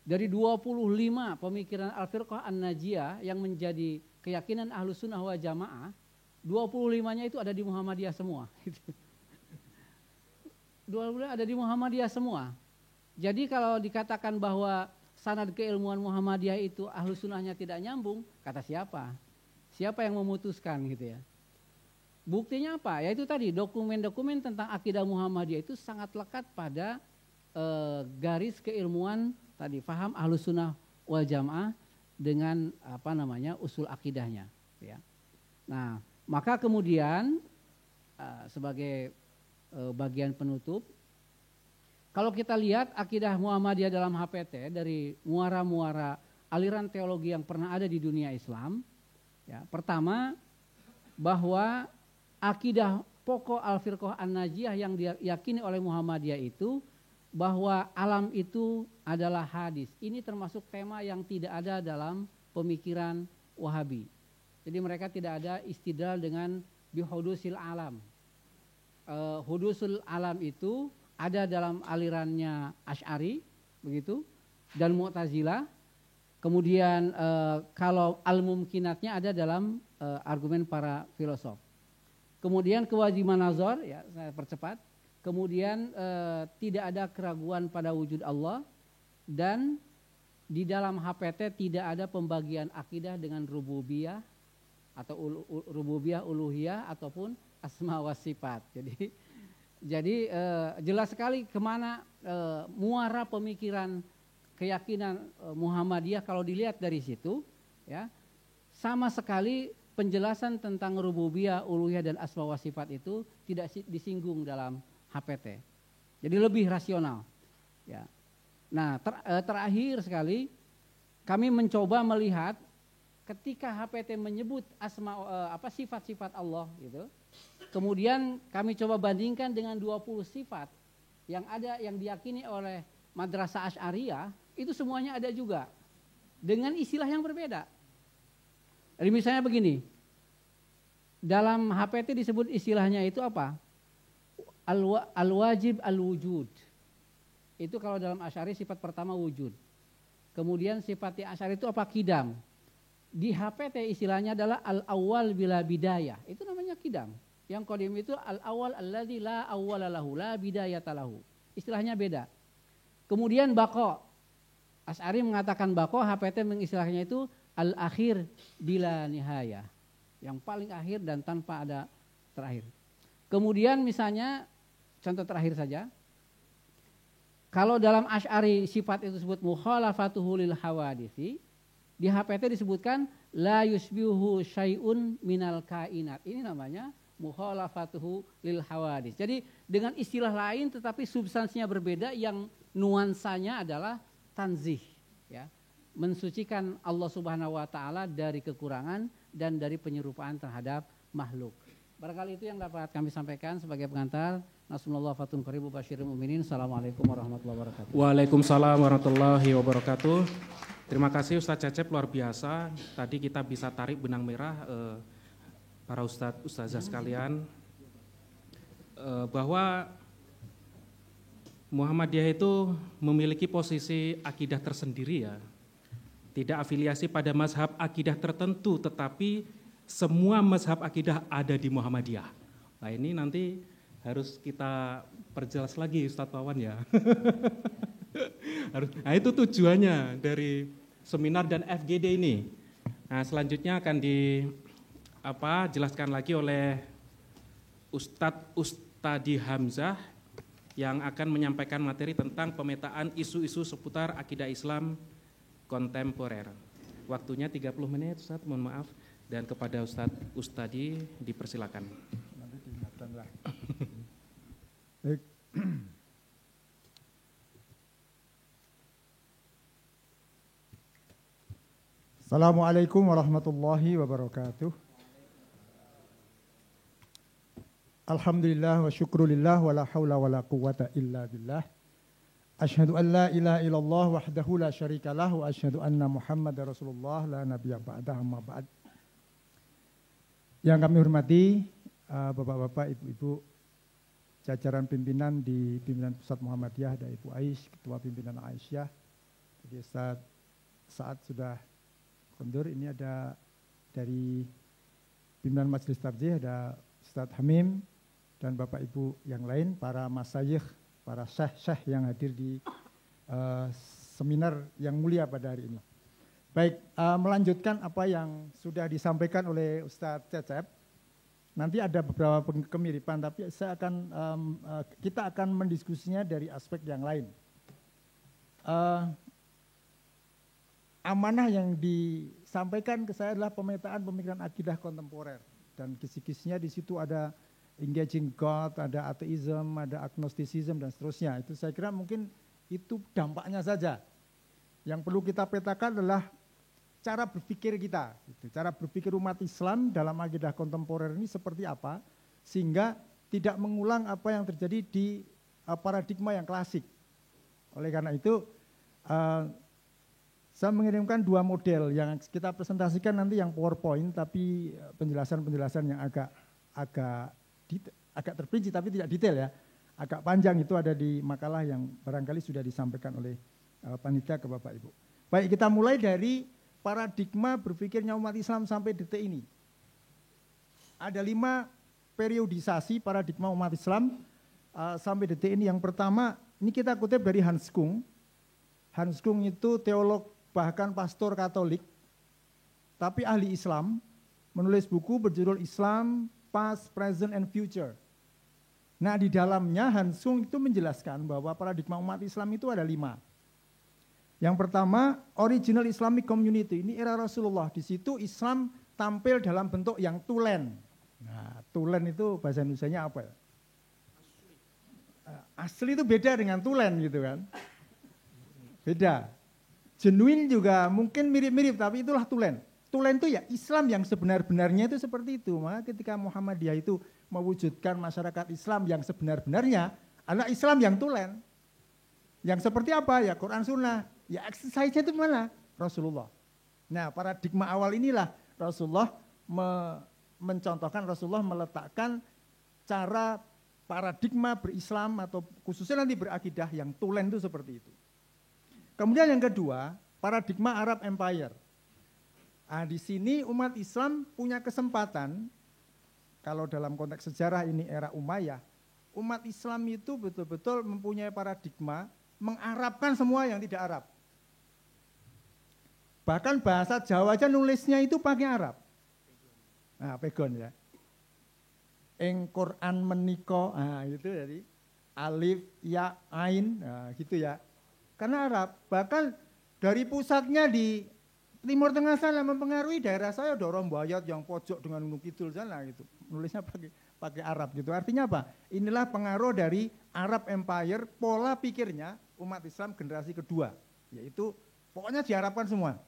dari 25 pemikiran Al-Firqah An-Najiyah yang menjadi keyakinan Ahlus Sunnah wal Jamaah, 25-nya itu ada di Muhammadiyah semua. 25 ada di Muhammadiyah semua. Jadi kalau dikatakan bahwa sanad keilmuan Muhammadiyah itu Ahlus Sunnahnya tidak nyambung, kata siapa? Siapa yang memutuskan gitu ya? Buktinya apa? Yaitu tadi dokumen-dokumen tentang akidah Muhammadiyah itu sangat lekat pada garis keilmuan tadi, faham Ahlus Sunnah wal Jamaah dengan usul akidahnya. Ya. Nah, maka kemudian sebagai bagian penutup, kalau kita lihat akidah Muhammadiyah dalam HPT dari muara-muara aliran teologi yang pernah ada di dunia Islam, ya, pertama bahwa akidah pokok Al-Firqah An-Najiyah yang diyakini oleh Muhammadiyah itu bahwa alam itu adalah hadis. Ini termasuk tema yang tidak ada dalam pemikiran Wahabi. Jadi mereka tidak ada istidlal dengan bihudusil alam. Hudusul alam itu ada dalam alirannya Asy'ari, begitu, dan Mu'tazilah. Kemudian kalau al-mumkinatnya ada dalam argumen para filosof. Kemudian kewajiban nazar, ya saya percepat. Kemudian tidak ada keraguan pada wujud Allah, dan di dalam HPT tidak ada pembagian akidah dengan rububiyah atau rububiyah uluhiyah ataupun asma wa sifat. Jadi jelas sekali kemana muara pemikiran keyakinan Muhammadiyah kalau dilihat dari situ, ya sama sekali penjelasan tentang rububiyah, uluhiyah dan asma wa sifat itu tidak disinggung dalam HPT. Jadi lebih rasional. Ya. Nah, terakhir sekali kami mencoba melihat ketika HPT menyebut sifat-sifat Allah gitu. Kemudian kami coba bandingkan dengan 20 sifat yang ada yang diyakini oleh Madrasah Asy'ariyah, itu semuanya ada juga dengan istilah yang berbeda. Jadi misalnya begini. Dalam HPT disebut istilahnya itu apa? Al-wajib al-wujud. Itu kalau dalam Asy'ari sifat pertama wujud. Kemudian sifat Asy'ari itu apa? Qidam. Di HPT istilahnya adalah al-awwal bila bidayah. Itu namanya qidam. Yang qadim itu al-awwal alladzi la awwala lahu, la bidayata lahu. Istilahnya beda. Kemudian baqa. Asy'ari mengatakan baqa, HPT mengistilahnya itu al-akhir bila nihayah. Yang paling akhir dan tanpa ada terakhir. Kemudian misalnya contoh terakhir saja. Kalau dalam Asy'ari sifat itu disebut mukhalafatuhu lil hawaditsi, di HPT disebutkan la yusbihu syai'un minal kainat. Ini namanya mukhalafatuhu lil hawadits. Jadi dengan istilah lain tetapi substansinya berbeda, yang nuansanya adalah tanzih, ya. Mensucikan Allah Subhanahu wa taala dari kekurangan dan dari penyerupaan terhadap makhluk. Barangkali itu yang dapat kami sampaikan sebagai pengantar. Nasrullah fatun qaribu basyirul mu'minin. Assalamualaikum warahmatullahi wabarakatuh. Waalaikumsalam warahmatullahi wabarakatuh. Terima kasih Ustadz Cecep, luar biasa. Tadi kita bisa tarik benang merah para ustazah sekalian, bahwa Muhammadiyah itu memiliki posisi akidah tersendiri, ya. Tidak afiliasi pada mazhab akidah tertentu, tetapi semua mazhab akidah ada di Muhammadiyah. Nah ini nanti harus kita perjelas lagi Ustadz Wawan, ya. Nah itu tujuannya dari seminar dan FGD ini. Nah selanjutnya akan dijelaskan lagi oleh Ustadi Hamzah yang akan menyampaikan materi tentang pemetaan isu-isu seputar akidah Islam kontemporer. Waktunya 30 menit Ustadz, mohon maaf. Dan kepada Ustadi dipersilakan. Nanti diingatkan lah. Baik. Assalamualaikum warahmatullahi wabarakatuh. Alhamdulillah wa syukrulillah wa la hawla wa la quwwata illa billah. Asyhadu an la ilaha illallah wahdahu la syarikalah wa asyhadu anna Muhammadar Rasulullah la nabiyya ba'dah, amma ba'd. Yang kami hormati Bapak-bapak, Ibu-ibu, jajaran pimpinan di pimpinan Pusat Muhammadiyah, ada Ibu Ais, Ketua Pimpinan Aisyah. Jadi saat sudah kondur, ini ada dari pimpinan Majelis Tarjih, ada Ustadz Hamim dan Bapak Ibu yang lain, para masyayikh, para syekh-syekh yang hadir di seminar yang mulia pada hari ini. Baik, melanjutkan apa yang sudah disampaikan oleh Ustadz Cecep. Nanti ada beberapa kemiripan, tapi kita akan mendiskusinya dari aspek yang lain. Amanah yang disampaikan ke saya adalah pemetaan pemikiran akidah kontemporer, dan kisi-kisinya di situ ada engaging God, ada ateism, ada agnosticism dan seterusnya. Itu saya kira mungkin itu dampaknya saja. Yang perlu kita petakan adalah cara berpikir kita, cara berpikir umat Islam dalam akidah kontemporer ini seperti apa, sehingga tidak mengulang apa yang terjadi di paradigma yang klasik. Oleh karena itu, saya mengirimkan 2 model yang kita presentasikan nanti yang PowerPoint, tapi penjelasan-penjelasan yang agak terperinci tapi tidak detail ya, agak panjang, itu ada di makalah yang barangkali sudah disampaikan oleh panitia ke Bapak Ibu. Baik, kita mulai dari paradigma berpikirnya umat Islam sampai detik ini. Ada 5 periodisasi paradigma umat Islam sampai detik ini. Yang pertama, ini kita kutip dari Hans Kung. Hans Kung itu teolog bahkan pastor Katolik, tapi ahli Islam, menulis buku berjudul Islam, Past, Present, and Future. Nah, di dalamnya Hans Kung itu menjelaskan bahwa paradigma umat Islam itu ada 5. Yang pertama, original Islamic community, ini era Rasulullah. Di situ Islam tampil dalam bentuk yang tulen. Nah, tulen itu bahasa Indonesianya apa ya? Asli itu beda dengan tulen gitu kan. Beda. Genuine juga mungkin mirip-mirip, tapi itulah tulen. Tulen itu ya Islam yang sebenar-benarnya itu seperti itu. Maka ketika Muhammadiyah itu mewujudkan masyarakat Islam yang sebenar-benarnya, adalah Islam yang tulen. Yang seperti apa? Ya Quran Sunnah. Ya exercise-nya itu mana? Rasulullah. Nah, paradigma awal inilah Rasulullah mencontohkan, Rasulullah meletakkan cara paradigma berislam atau khususnya nanti berakidah yang tulen itu seperti itu. Kemudian yang kedua, paradigma Arab Empire. Nah, di sini umat Islam punya kesempatan, kalau dalam konteks sejarah ini era Umayyah, umat Islam itu betul-betul mempunyai paradigma mengarabkan semua yang tidak Arab. Bahkan bahasa Jawa aja nulisnya itu pakai Arab. Nah, pegon ya. Ing Quran meniko, nah itu jadi alif, ya, ain, nah gitu ya. Karena Arab, bahkan dari pusatnya di Timur Tengah sana mempengaruhi daerah saya, dorong bayat yang pojok dengan Gunung Kidul sana gitu. Nulisnya pakai Arab gitu. Artinya apa? Inilah pengaruh dari Arab Empire, pola pikirnya umat Islam generasi kedua, yaitu pokoknya diharapkan semua.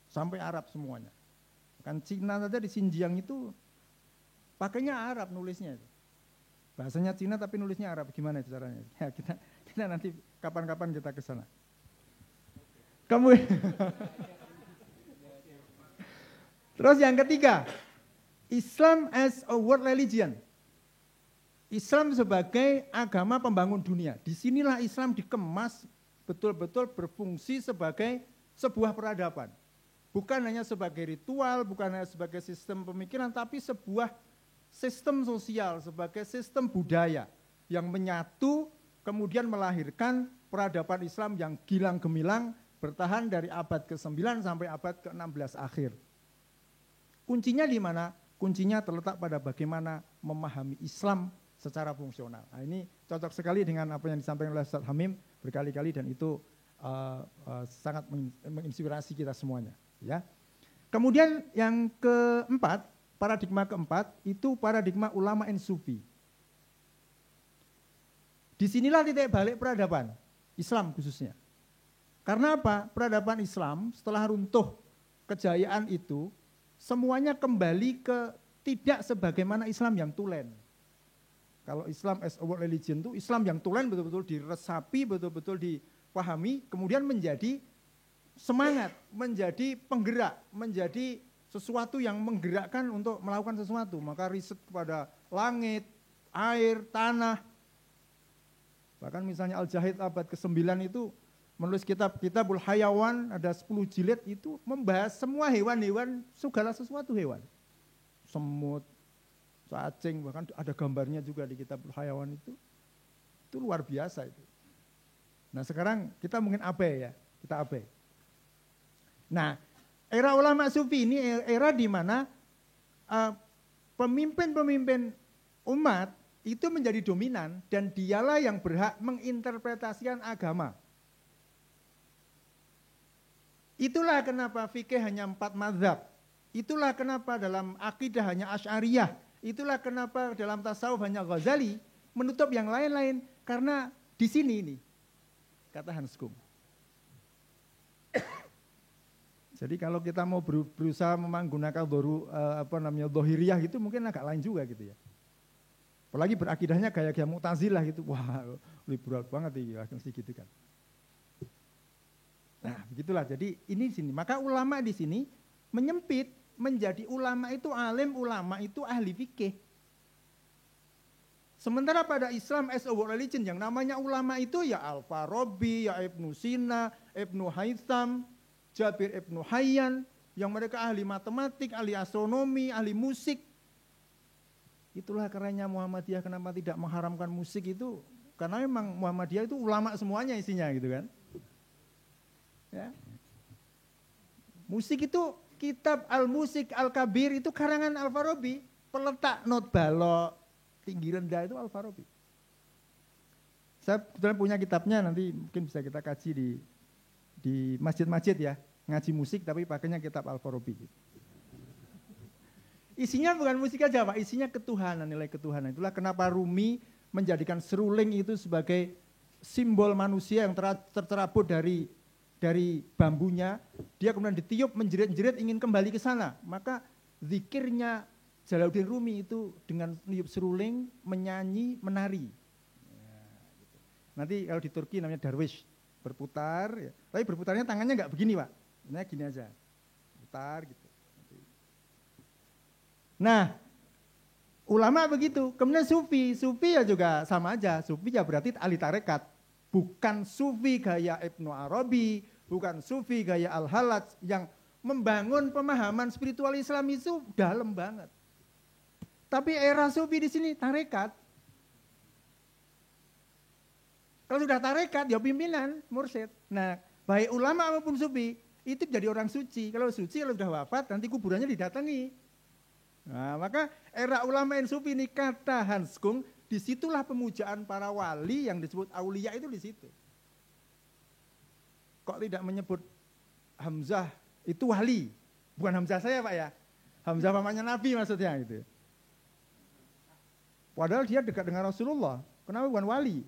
Sampai Arab semuanya. Kan Cina saja di Xinjiang itu pakainya Arab nulisnya itu. Bahasanya Cina tapi nulisnya Arab, gimana itu caranya? Ya, kita nanti kapan-kapan kita ke sana. Terus yang ketiga, Islam as a world religion. Islam sebagai agama pembangun dunia. Disinilah Islam dikemas betul-betul berfungsi sebagai sebuah peradaban. Bukan hanya sebagai ritual, bukan hanya sebagai sistem pemikiran, tapi sebuah sistem sosial, sebagai sistem budaya yang menyatu kemudian melahirkan peradaban Islam yang gilang gemilang bertahan dari abad ke-9 sampai abad ke-16 akhir. Kuncinya di mana? Kuncinya terletak pada bagaimana memahami Islam secara fungsional. Nah, ini cocok sekali dengan apa yang disampaikan oleh Ustaz Hamim berkali-kali dan itu sangat menginspirasi kita semuanya. Ya. Kemudian yang keempat, paradigma keempat itu paradigma ulama and sufi. Disinilah titik balik peradaban Islam khususnya. Karena apa? Peradaban Islam setelah runtuh kejayaan itu semuanya kembali ke tidak sebagaimana Islam yang tulen. Kalau Islam as a world religion itu Islam yang tulen betul-betul diresapi, betul-betul dipahami, kemudian menjadi semangat, menjadi penggerak, menjadi sesuatu yang menggerakkan untuk melakukan sesuatu. Maka riset kepada langit, air, tanah. Bahkan misalnya Al-Jahid abad ke-9 itu menulis Kitabul Hayawan, ada 10 jilid itu membahas semua hewan-hewan, segala sesuatu hewan. Semut, cacing, bahkan ada gambarnya juga di Kitabul Hayawan itu. Itu luar biasa itu. Nah sekarang kita mungkin abai ya, kita abai. Nah, era ulama sufi ini era di mana pemimpin-pemimpin umat itu menjadi dominan dan dialah yang berhak menginterpretasikan agama. Itulah kenapa fikih hanya 4 mazhab. Itulah kenapa dalam akidah hanya Asy'ariyah. Itulah kenapa dalam tasawuf hanya Ghazali, menutup yang lain-lain karena di sini ini kata Hans Kung. Jadi kalau kita mau berusaha menggunakan dhahiriyah itu mungkin agak lain juga gitu ya. Apalagi berakidahnya gaya-gaya Mu'tazilah gitu. Wah, liberal banget ya, mesti gitu kan. Nah, begitulah. Jadi ini di sini. Maka ulama di sini menyempit menjadi ulama itu alim, ulama itu ahli fikih. Sementara pada Islam as a world religion yang namanya ulama itu ya Al-Farabi, ya Ibnu Sina, Ibnu Haytham, Jabir Ibnu Hayyan, yang mereka ahli matematik, ahli astronomi, ahli musik. Itulah kerennya Muhammadiyah kenapa tidak mengharamkan musik itu, karena memang Muhammadiyah itu ulama semuanya isinya gitu kan. Ya. Musik itu kitab Al-Musik Al-Kabir itu karangan Al-Farabi, peletak not balok tinggi rendah itu Al-Farabi. Saya kebetulan punya kitabnya, nanti mungkin bisa kita kaji di masjid-masjid ya, ngaji musik tapi pakainya kitab Al-Farabi. Isinya bukan musik aja Pak, isinya ketuhanan, nilai ketuhanan. Itulah kenapa Rumi menjadikan seruling itu sebagai simbol manusia yang tercerabut dari bambunya. Dia kemudian ditiup, menjerit-jerit ingin kembali ke sana. Maka zikirnya Jalaluddin Rumi itu dengan niup seruling, menyanyi, menari. Ya, gitu. Nanti kalau di Turki namanya darwish, berputar. Ya. Tapi berputarnya tangannya nggak begini Pak, nah gini aja, putar gitu. Nah, ulama begitu. Kemudian sufi ya juga sama aja. Sufi ya berarti ahli tarekat. Bukan sufi gaya Ibnu Arabi, bukan sufi gaya Al-Halaj yang membangun pemahaman spiritual Islam itu dalam banget. Tapi era sufi di sini tarekat. Kalau sudah tarekat ya pimpinan, mursyid. Nah, baik ulama maupun sufi itu jadi orang suci. Kalau suci kalau sudah wafat nanti kuburannya didatangi. Nah, maka era ulama dan sufi ini kata Hans Kung, disitulah pemujaan para wali yang disebut aulia itu di situ. Kok tidak menyebut Hamzah itu wali? Bukan Hamzah saya Pak ya. Hamzah pamannya Nabi maksudnya gitu. Padahal dia dekat dengan Rasulullah. Kenapa bukan wali?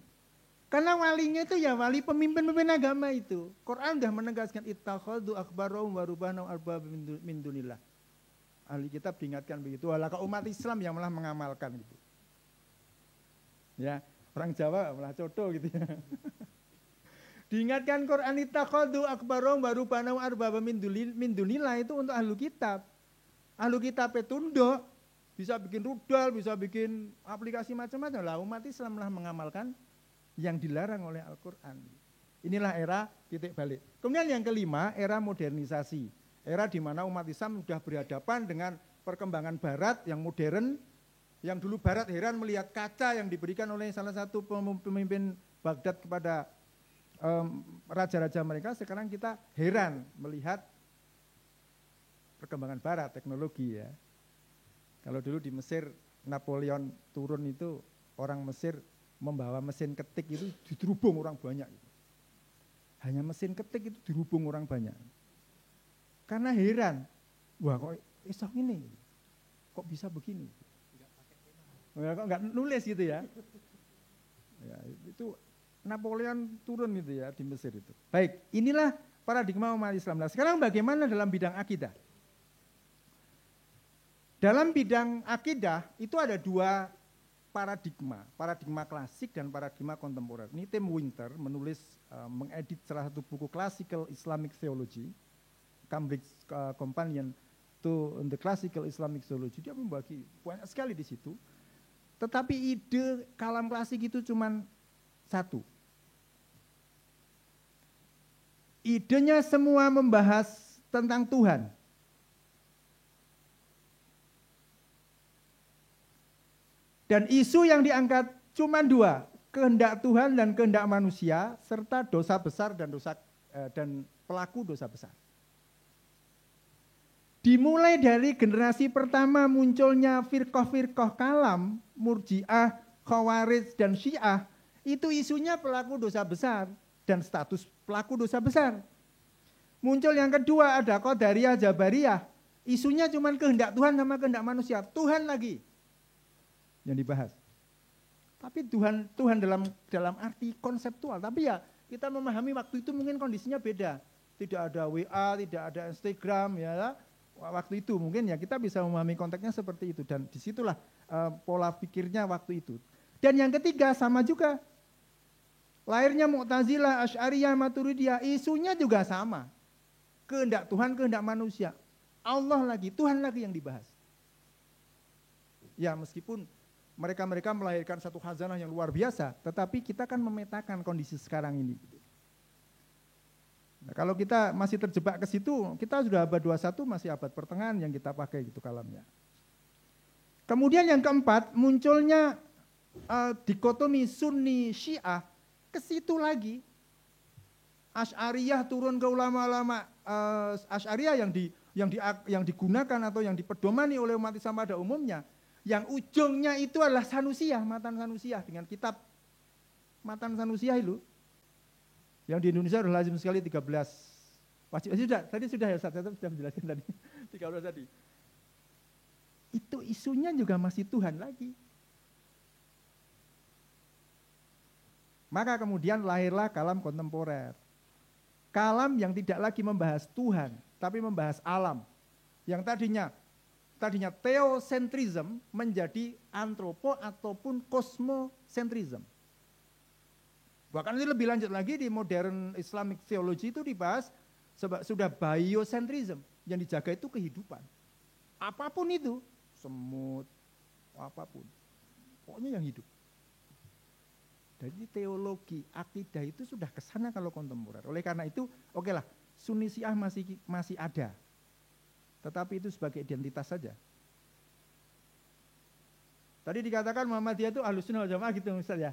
Karena walinya itu ya wali pemimpin-pemimpin agama itu. Quran sudah menegaskan ittakhadhu akhbarahum wa rubanahum arbab min dunillah. Ahli kitab diingatkan begitu. Walaka umat Islam yang malah mengamalkan gitu. Ya, orang Jawa malah coto gitu ya. Diingatkan Quran ittakhadhu akhbarahum wa rubanahum arbab min dunillah itu untuk ahli kitab. Ahli kitab itu tunduk. Bisa bikin rudal, bisa bikin aplikasi macam-macam. Lah umat Islam lah mengamalkan yang dilarang oleh Al-Quran. Inilah era titik balik. Kemudian yang kelima, era modernisasi. Era di mana umat Islam sudah berhadapan dengan perkembangan Barat yang modern. Yang dulu Barat heran melihat kaca yang diberikan oleh salah satu pemimpin Baghdad kepada raja-raja mereka. Sekarang kita heran melihat perkembangan Barat, teknologi ya. Kalau dulu di Mesir, Napoleon turun itu, orang Mesir membawa mesin ketik itu diterubung orang banyak. Hanya mesin ketik itu dirubung orang banyak. Karena heran, wah kok iso ini, kok bisa begini? Kok nggak nulis gitu ya? Ya itu Napoleon turun itu ya di Mesir itu. Baik, inilah paradigma umat Islam. Nah, sekarang bagaimana dalam bidang akidah? Dalam bidang akidah itu ada dua paradigma klasik dan paradigma kontemporer. Ini Tim Winter menulis, mengedit salah satu buku Classical Islamic Theology, Cambridge Companion to the Classical Islamic Theology. Dia membagi banyak sekali di situ. Tetapi ide kalam klasik itu cuma satu. Idenya semua membahas tentang Tuhan. Dan isu yang diangkat cuma dua, kehendak Tuhan dan kehendak manusia, serta dosa besar dan pelaku dosa besar. Dimulai dari generasi pertama munculnya firqah-firqah kalam, Murji'ah, Khawarij, dan Syiah, itu isunya pelaku dosa besar dan status pelaku dosa besar. Muncul yang kedua ada Qadariyah, Jabariyah, isunya cuma kehendak Tuhan sama kehendak manusia, Tuhan lagi yang dibahas. Tapi Tuhan dalam arti konseptual. Tapi ya kita memahami waktu itu mungkin kondisinya beda. Tidak ada WA, tidak ada Instagram, ya. waktu itu. Mungkin ya kita bisa memahami konteksnya seperti itu. Dan disitulah pola pikirnya waktu itu. Dan yang ketiga sama juga. Lahirnya Mu'tazilah, Asy'ariyah, Maturidiyah, isunya juga sama. Kehendak Tuhan, kehendak manusia. Allah lagi, Tuhan lagi yang dibahas. Ya meskipun mereka melahirkan satu khazanah yang luar biasa, tetapi kita kan memetakan kondisi sekarang ini. Nah, kalau kita masih terjebak ke situ, kita sudah abad 21 masih abad pertengahan yang kita pakai gitu kalamnya. Kemudian yang keempat, munculnya dikotomi Sunni Syiah ke situ lagi. Asy'ariyah turun ke ulama-ulama Asy'ariyah yang digunakan atau yang dipedomani oleh umat Islam pada umumnya. Yang ujungnya itu adalah Sanusiyah, Matan Sanusiyah dengan kitab Matan Sanusiyah itu. Yang di Indonesia sudah lazim sekali 13 wajib. Tadi sudah ya Ustaz, saya sudah menjelaskan tadi 13 tadi. Itu isunya juga masih Tuhan lagi. Maka kemudian lahirlah kalam kontemporer. Kalam yang tidak lagi membahas Tuhan, tapi membahas alam. Yang tadinya theosentrism menjadi antropo ataupun kosmosentrism. Bahkan ini lebih lanjut lagi di modern Islamic theology itu dibahas sudah biocentrism. Yang dijaga itu kehidupan. Apapun itu, semut, apapun. Pokoknya yang hidup. Jadi teologi, akidah itu sudah kesana kalau kontemporer. Oleh karena itu, oke lah, Sunni Syiah masih ada. Tetapi itu sebagai identitas saja. Tadi dikatakan Muhammadiyah itu Ahlus Sunnah wal Jamaah gitu Ustaz ya.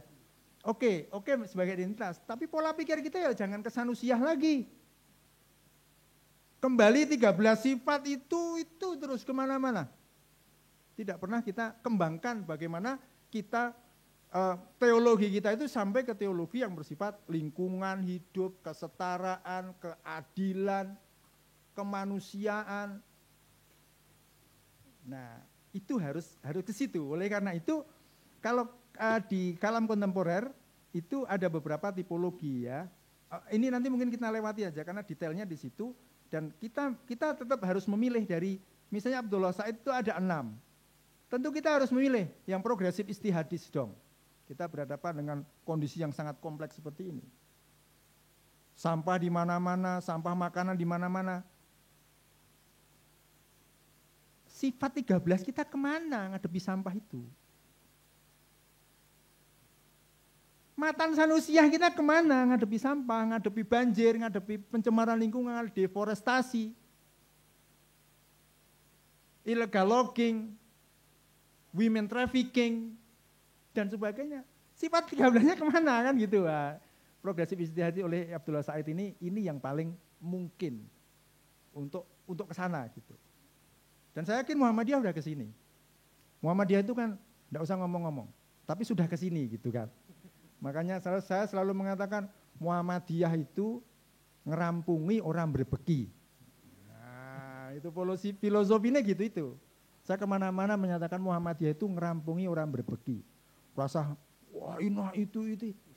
Oke, sebagai identitas. Tapi pola pikir kita ya jangan ke Sanusiah lagi. Kembali 13 sifat itu terus kemana-mana. Tidak pernah kita kembangkan bagaimana kita teologi kita itu sampai ke teologi yang bersifat lingkungan hidup, kesetaraan, keadilan, kemanusiaan. Nah, itu harus ke situ. Oleh karena itu, kalau di kalam kontemporer itu ada beberapa tipologi ya. Ini nanti mungkin kita lewati aja karena detailnya di situ. Dan kita tetap harus memilih dari, misalnya Abdullah Said itu ada 6. Tentu kita harus memilih yang progresif istihadis dong. Kita berhadapan dengan kondisi yang sangat kompleks seperti ini. Sampah di mana-mana, sampah makanan di mana-mana. Sifat 13 kita kemana ngadepi sampah itu? Matan Sanusiah kita kemana ngadepi sampah, ngadepi banjir, ngadepi pencemaran lingkungan, deforestasi, illegal logging, women trafficking, dan sebagainya. Sifat 13-nya kemana kan gitu. Progresif istihadi oleh Abdullah Said ini yang paling mungkin untuk ke sana gitu. Dan saya yakin Muhammadiyah udah ke sini. Muhammadiyah itu kan enggak usah ngomong-ngomong, tapi sudah ke sini gitu kan. Makanya saya selalu mengatakan Muhammadiyah itu ngerampungi orang berbeki. Nah, itu filosofinya gitu itu. Saya kemana-mana menyatakan Muhammadiyah itu ngerampungi orang berbeki. Rasa, wah itu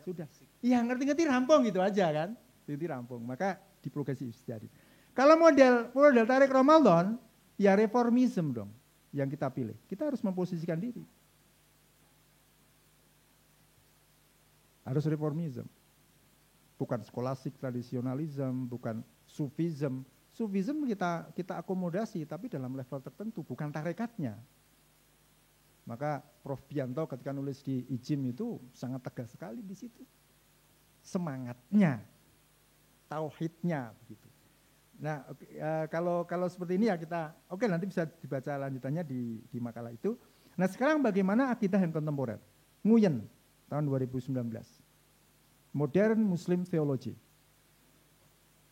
sudah. Iya ngerti-ngerti rampung gitu aja kan. Ngerti rampung, maka di progresif istihadi. Kalau model tarik Ramadan, ya reformism dong yang kita pilih. Kita harus memposisikan diri. Harus reformism. Bukan skolastik tradisionalism, bukan sufism. Sufism kita akomodasi, tapi dalam level tertentu, bukan tarekatnya. Maka Prof. Bianto ketika nulis di IJIM itu sangat tegas sekali di situ. Semangatnya, tauhidnya begitu. Nah, kalau seperti ini ya kita, oke nanti bisa dibaca lanjutannya di makalah itu. Nah sekarang bagaimana akidah yang kontemporer? Nguyen, tahun 2019. Modern Muslim Theology.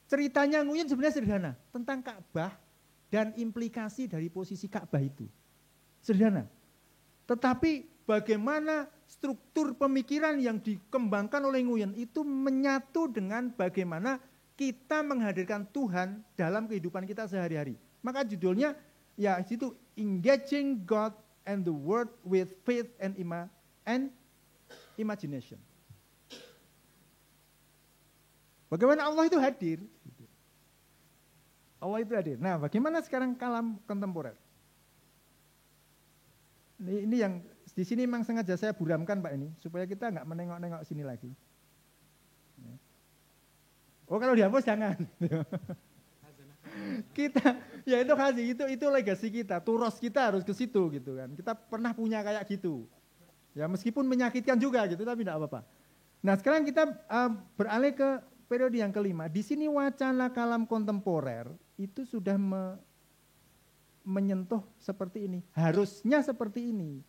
Ceritanya Nguyen sebenarnya sederhana, tentang Ka'bah dan implikasi dari posisi Ka'bah itu. Sederhana. Tetapi bagaimana struktur pemikiran yang dikembangkan oleh Nguyen itu menyatu dengan bagaimana kita menghadirkan Tuhan dalam kehidupan kita sehari-hari. Maka judulnya ya itu Engaging God and the World with Faith and Imagination. Bagaimana Allah itu hadir. Allah itu hadir. Nah, bagaimana sekarang kalam kontemporer? Ini yang di sini memang sengaja saya buramkan Pak ini, supaya kita nggak menengok-nengok sini lagi. Oh kalau dihapus jangan. Kita, ya itu kasih, itu legasi kita, turos kita harus ke situ gitu kan. Kita pernah punya kayak gitu. Ya meskipun menyakitkan juga gitu, tapi tidak apa-apa. Nah sekarang kita beralih ke periode yang kelima. Di sini wacana kalam kontemporer itu sudah menyentuh seperti ini. Harusnya seperti ini.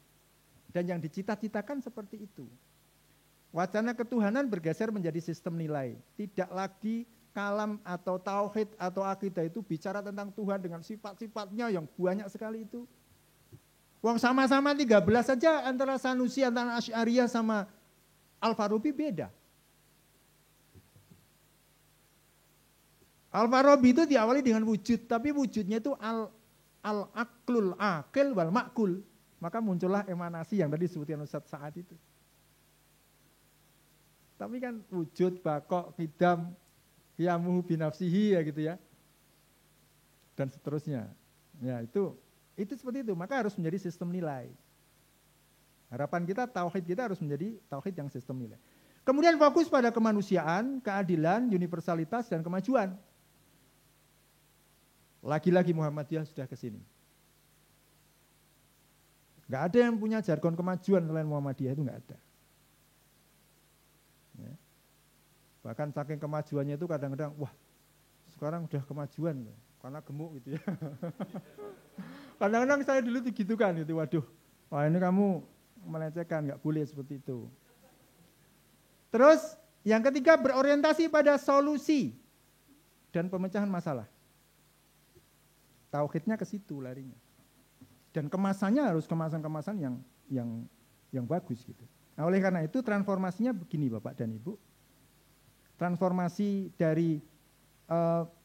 Dan yang dicita-citakan seperti itu. Wacana ketuhanan bergeser menjadi sistem nilai. Tidak lagi kalam atau tauhid atau akidah itu bicara tentang Tuhan dengan sifat-sifatnya yang banyak sekali itu. Wong sama-sama 13 saja antara Sanusi, antara Asy'ariyah sama Al-Farabi beda. Al-Farabi itu diawali dengan wujud, tapi wujudnya itu al-aqlul aqil wal ma'kul. Maka muncullah emanasi yang tadi disebutkan Ustaz Sa'ad itu. Tapi kan wujud, bakok, qidam, qiyamuhu binafsihi ya gitu ya. Dan seterusnya. Ya itu seperti itu. Maka harus menjadi sistem nilai. Harapan kita, tauhid kita harus menjadi tauhid yang sistem nilai. Kemudian fokus pada kemanusiaan, keadilan, universalitas, dan kemajuan. Lagi-lagi Muhammadiyah sudah ke sini. Enggak ada yang punya jargon kemajuan selain Muhammadiyah, itu enggak ada. Ya. Bahkan saking kemajuannya itu kadang-kadang, wah sekarang udah kemajuan, karena gemuk gitu ya. Kadang-kadang saya dulu gitu kan, gitu, waduh, wah ini kamu melecehkan, enggak boleh seperti itu. Terus yang ketiga berorientasi pada solusi dan pemecahan masalah. Tauhidnya ke situ larinya. Dan kemasannya harus kemasan-kemasan yang bagus gitu. Nah, oleh karena itu transformasinya begini Bapak dan Ibu. Transformasi dari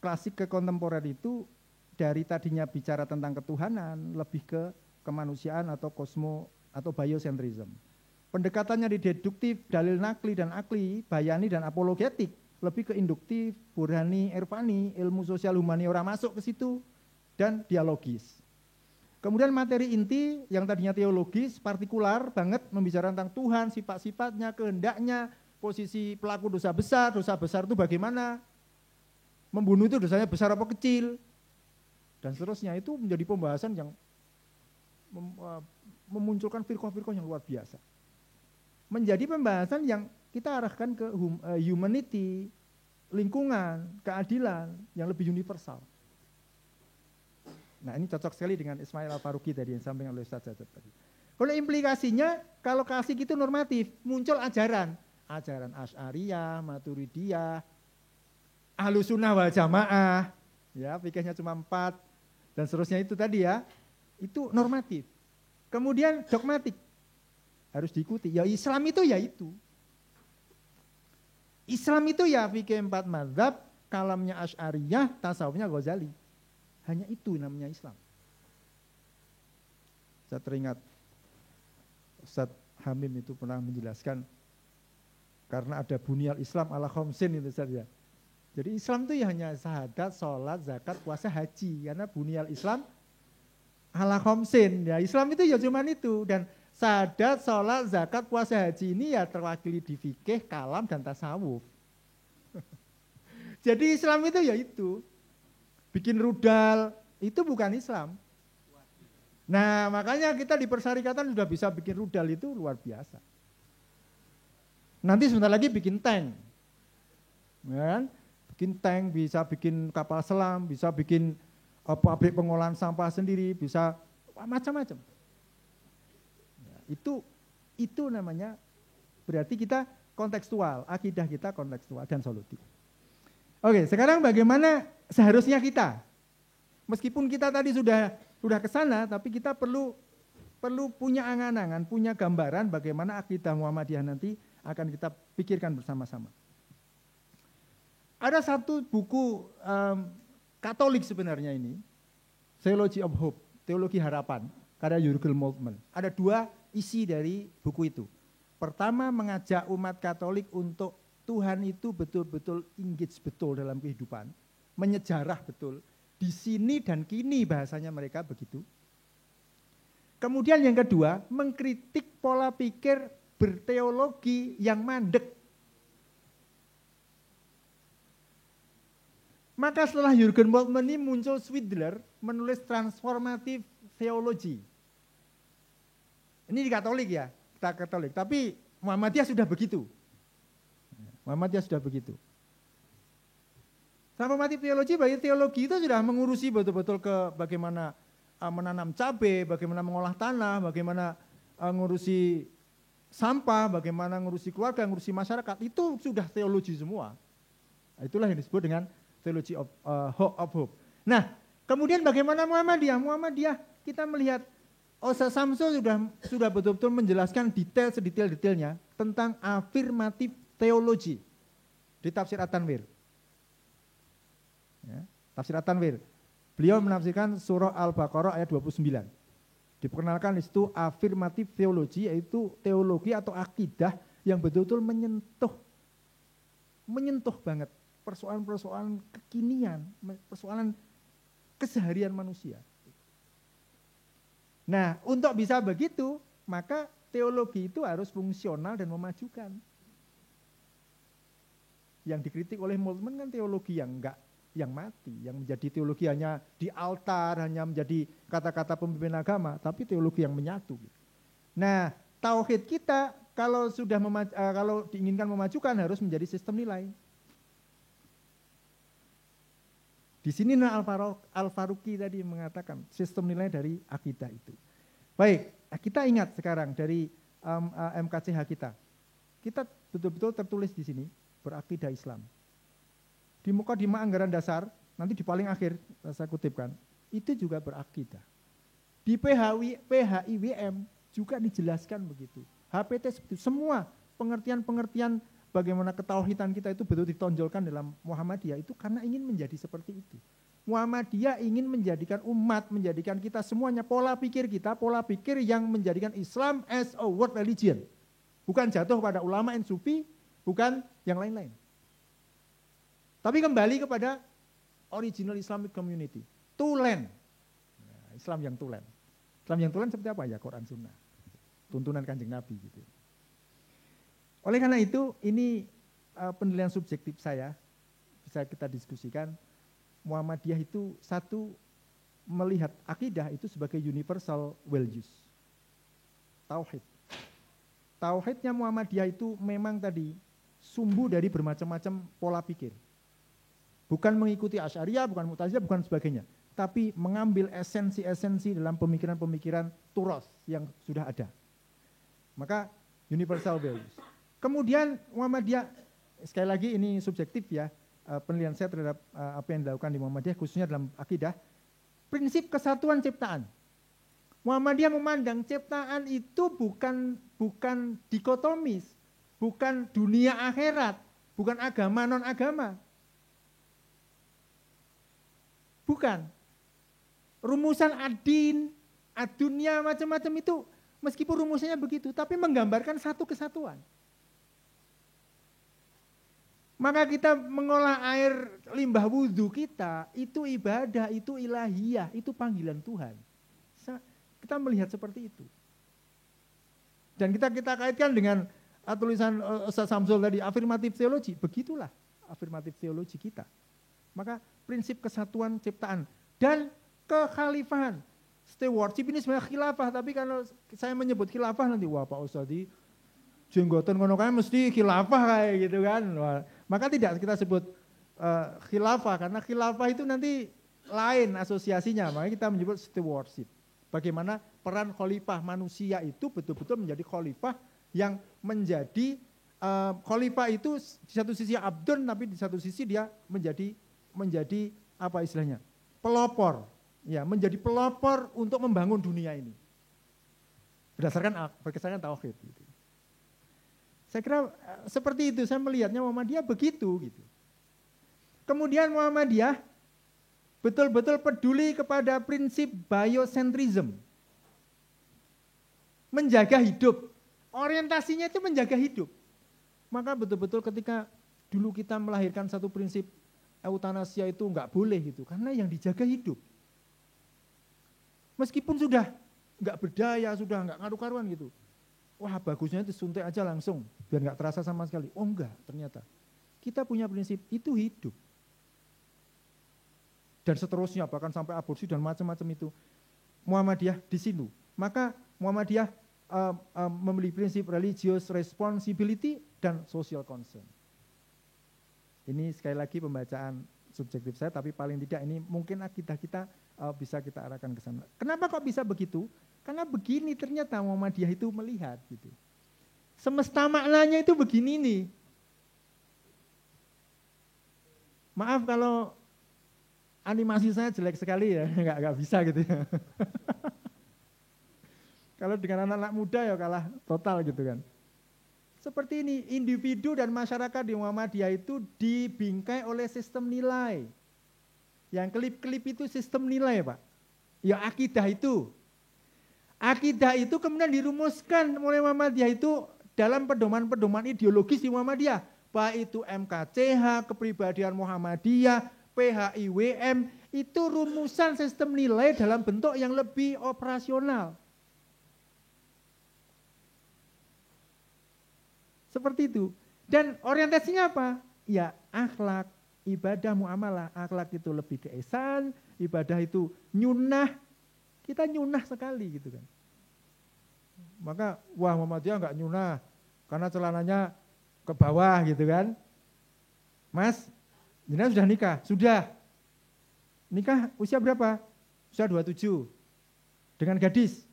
klasik ke kontemporer itu dari tadinya bicara tentang ketuhanan lebih ke kemanusiaan atau kosmo atau biocentrism. Pendekatannya di deduktif, dalil nakli dan akli, bayani dan apologetik, lebih ke induktif, burhani, irfani, ilmu sosial humaniora masuk ke situ dan dialogis. Kemudian materi inti yang tadinya teologis, partikular banget membicarakan tentang Tuhan, sifat-sifatnya, kehendaknya, posisi pelaku dosa besar itu bagaimana, membunuh itu dosanya besar apa kecil, dan seterusnya. Itu menjadi pembahasan yang memunculkan firqah-firqah yang luar biasa. Menjadi pembahasan yang kita arahkan ke humanity, lingkungan, keadilan yang lebih universal. Nah ini cocok sekali dengan Ismail Al-Faruqi tadi yang disampaikan oleh Ustaz Jajat tadi. Kalau implikasinya, kalau klasik itu normatif, muncul ajaran Asy'ariyah, Maturidiyah, Ahlus Sunnah wal Jamaah, ya fikihnya cuma 4 dan seterusnya itu tadi ya, itu normatif. Kemudian dogmatik harus diikuti. Ya Islam itu ya itu. Islam itu ya fikih 4 mazhab, kalamnya Asy'ariyah, tasawufnya Ghazali. Hanya itu namanya Islam. Saya teringat Ustaz Hamim itu pernah menjelaskan karena ada bunyal Islam ala khamsin itu saja. Jadi Islam itu ya hanya syahadat, sholat, zakat, puasa, haji. Karena bunyal Islam ala khamsin. Ya Islam itu ya cuma itu. Dan syahadat, sholat, zakat, puasa, haji ini ya terwakili di fikih, kalam, dan tasawuf. Jadi Islam itu ya itu. Bikin rudal, itu bukan Islam. Nah makanya kita di persyarikatan sudah bisa bikin rudal itu luar biasa. Nanti sebentar lagi bikin tank. Ya kan? Bikin tank, bisa bikin kapal selam, bisa bikin pabrik pengolahan sampah sendiri, bisa macam-macam. Ya, itu namanya berarti kita kontekstual, akidah kita kontekstual dan solutif. Oke, sekarang bagaimana seharusnya kita? Meskipun kita tadi sudah ke sana, tapi kita perlu punya angan-angan, punya gambaran bagaimana akidah Muhammadiyah nanti akan kita pikirkan bersama-sama. Ada satu buku Katolik sebenarnya ini, Theology of Hope, Teologi Harapan, karya Jürgen Moltmann. Ada 2 isi dari buku itu. Pertama, mengajak umat Katolik untuk Tuhan itu betul-betul engage betul dalam kehidupan, menyejarah betul, di sini dan kini, bahasanya mereka begitu. Kemudian yang kedua, mengkritik pola pikir berteologi yang mandek. Maka setelah Jürgen Moltmann ini muncul Schwidler menulis transformative theology. Ini di Katolik ya, kita Katolik. Tapi Muhammadiyah sudah begitu. Muhammadiyah sudah begitu. Transformative theology, bagi teologi itu sudah mengurusi betul-betul ke bagaimana menanam cabai, bagaimana mengolah tanah, bagaimana ngurusi sampah, bagaimana ngurusi keluarga, ngurusi masyarakat. Itu sudah teologi semua. Itulah yang disebut dengan theology of hope. Nah, kemudian bagaimana Muhammadiyah? Muhammadiyah kita melihat Ustaz Samsul sudah betul-betul menjelaskan sedetail-detailnya tentang afirmatif teologi di tafsir At-Tanwir. Ya, tafsir At-Tanwir. Beliau menafsirkan surah Al-Baqarah ayat 29. Diperkenalkan di situ afirmatif teologi, yaitu teologi atau akidah yang betul-betul menyentuh banget persoalan-persoalan kekinian, persoalan keseharian manusia. Nah, untuk bisa begitu, maka teologi itu harus fungsional dan memajukan. Yang dikritik oleh Moltmann kan teologi yang mati, yang menjadi teologi hanya di altar, hanya menjadi kata-kata pemimpin agama, tapi teologi yang menyatu. Nah, tauhid kita kalau diinginkan memajukan harus menjadi sistem nilai. Di sini Al-Faruqi tadi mengatakan sistem nilai dari akidah itu. Baik, kita ingat sekarang dari MKCH kita. Kita betul-betul tertulis di sini berakidah Islam. Di Mukadimah Anggaran Dasar, nanti di paling akhir saya kutipkan, itu juga berakidah. Di PHIWM juga dijelaskan begitu. HPT seperti semua pengertian-pengertian bagaimana ketauhidan kita itu betul ditonjolkan dalam Muhammadiyah itu karena ingin menjadi seperti itu. Muhammadiyah ingin menjadikan umat, menjadikan kita semuanya pola pikir yang menjadikan Islam as a world religion. Bukan jatuh pada ulama and sufi, bukan yang lain-lain. Tapi kembali kepada original Islamic community. Tulen. Nah, Islam yang tulen. Islam yang tulen seperti apa ya? Quran Sunnah. Tuntunan Kanjeng Nabi gitu. Oleh karena itu, ini penilaian subjektif saya, bisa kita diskusikan, Muhammadiyah itu satu, melihat akidah itu sebagai universal values. Tauhid. Tauhidnya Muhammadiyah itu memang tadi sumbu dari bermacam-macam pola pikir. Bukan mengikuti Asy'ariyah, bukan Mu'tazilah, bukan sebagainya. Tapi mengambil esensi-esensi dalam pemikiran-pemikiran Turas yang sudah ada. Maka universal values. Kemudian Muhammadiyah, sekali lagi ini subjektif ya, penilaian saya terhadap apa yang dilakukan di Muhammadiyah, khususnya dalam akidah, prinsip kesatuan ciptaan. Muhammadiyah memandang ciptaan itu bukan dikotomis, bukan dunia akhirat, bukan agama non-agama. Bukan. Rumusan ad-din, ad-dunya, macam-macam itu, meskipun rumusnya begitu, tapi menggambarkan satu kesatuan. Maka kita mengolah air limbah wudhu kita, itu ibadah, itu ilahiyah, itu panggilan Tuhan. Kita melihat seperti itu. Dan kita kaitkan dengan tulisan Ustaz Samsul tadi, afirmatif teologi, begitulah afirmatif teologi kita. Maka prinsip kesatuan ciptaan dan kekhalifahan. Stewardship ini sebenarnya khilafah, tapi kalau saya menyebut khilafah nanti, wah Pak Ustaz di jenggotan kono kae mesti khilafah kayak gitu kan. Maka tidak kita sebut khilafah, karena khilafah itu nanti lain asosiasinya. Makanya kita menyebut stewardship. Bagaimana peran khalifah manusia itu betul-betul menjadi khalifah yang menjadi khalifah itu di satu sisi abdun, tapi di satu sisi dia menjadi apa istilahnya? Pelopor. Ya, menjadi pelopor untuk membangun dunia ini. Berdasarkan tauhid gitu. Saya kira seperti itu, saya melihatnya Muhammadiyah begitu gitu. Kemudian Muhammadiyah betul-betul peduli kepada prinsip biocentrism. Menjaga hidup. Orientasinya itu menjaga hidup. Maka betul-betul ketika dulu kita melahirkan satu prinsip eutanasia itu nggak boleh gitu, karena yang dijaga hidup. Meskipun sudah nggak berdaya, sudah nggak ngaruh-karuan gitu. Wah bagusnya itu suntik aja langsung, biar nggak terasa sama sekali. Oh enggak, ternyata. Kita punya prinsip, itu hidup. Dan seterusnya, bahkan sampai aborsi dan macam-macam itu. Muhammadiyah di situ. Maka Muhammadiyah memiliki prinsip religious responsibility dan social concern. Ini sekali lagi pembacaan subjektif saya, tapi paling tidak ini mungkin akidah kita bisa kita arahkan ke sana. Kenapa kok bisa begitu? Karena begini ternyata Muhammadiyah itu melihat gitu. Semesta maknanya itu begini nih. Maaf kalau animasi saya jelek sekali ya, nggak bisa gitu ya. Kalau dengan anak-anak muda ya kalah total gitu kan. Seperti ini, individu dan masyarakat di Muhammadiyah itu dibingkai oleh sistem nilai. Yang kelip-kelip itu sistem nilai Pak. Ya akidah itu. Akidah itu kemudian dirumuskan oleh Muhammadiyah itu dalam pedoman-pedoman ideologis di Muhammadiyah. Baik itu MKCH, kepribadian Muhammadiyah, PHIWM, itu rumusan sistem nilai dalam bentuk yang lebih operasional. Seperti itu. Dan orientasinya apa? Ya akhlak, ibadah, muamalah. Akhlak itu lebih ke ihsan, ibadah itu nyunah. Kita nyunah sekali gitu kan. Maka wah Muhammadiyah enggak nyunah karena celananya ke bawah gitu kan. Mas, jenengan sudah nikah? Sudah. Nikah usia berapa? Usia 27. Dengan gadis?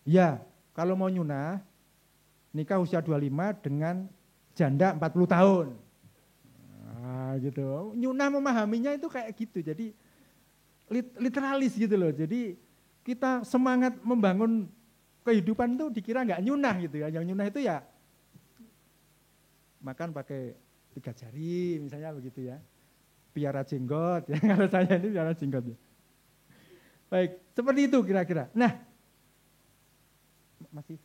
Ya, kalau mau nyunah nikah usia 25 dengan janda 40 tahun. Nah, gitu. Nyunah memahaminya itu kayak gitu. Jadi literalis gitu loh. Jadi kita semangat membangun kehidupan itu dikira nggak nyunah gitu ya. Yang nyunah itu ya makan pakai 3 jari misalnya begitu ya. Piara jenggot ya. Kalau saya ini piara jenggot ya. Baik, seperti itu kira-kira. Nah, masih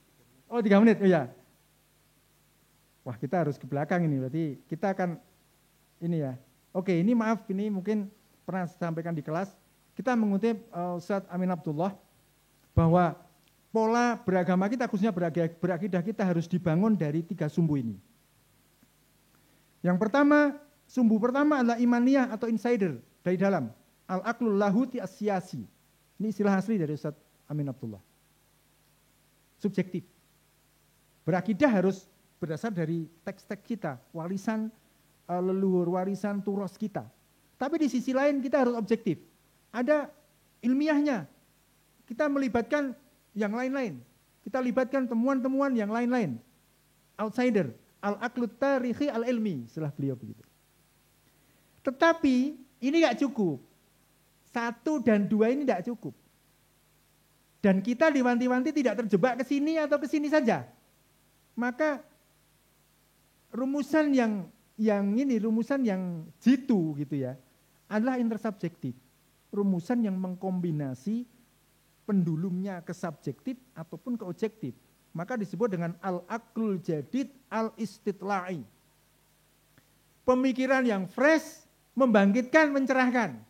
3 menit, oh ya. Wah kita harus ke belakang ini, berarti kita akan ini ya. Oke, ini maaf, ini mungkin pernah saya sampaikan di kelas. Kita mengutip Ustadz Amin Abdullah bahwa pola beragama kita, khususnya berakidah kita harus dibangun dari 3 sumbu ini. Yang pertama, sumbu pertama adalah imaniyah atau insider dari dalam. Al-aqlul lahuti as-siyasi. Ini istilah asli dari Ustadz Amin Abdullah. Subjektif. Berakidah harus berdasar dari teks-teks kita, warisan leluhur, warisan turos kita. Tapi di sisi lain kita harus objektif. Ada ilmiahnya. Kita melibatkan yang lain-lain. Kita libatkan temuan-temuan yang lain-lain. Outsider, al-aqlut tarikhi al-ilmi, istilah beliau begitu. Tetapi ini enggak cukup. 1 dan 2 ini enggak cukup. Dan kita diwanti-wanti tidak terjebak ke sini atau ke sini saja. Maka rumusan yang rumusan yang jitu gitu ya, adalah intersubjektif. Rumusan yang mengkombinasi pendulumnya ke subjektif ataupun ke objektif. Maka disebut dengan al-aqlul jadid al-istitla'i. Pemikiran yang fresh, membangkitkan, mencerahkan.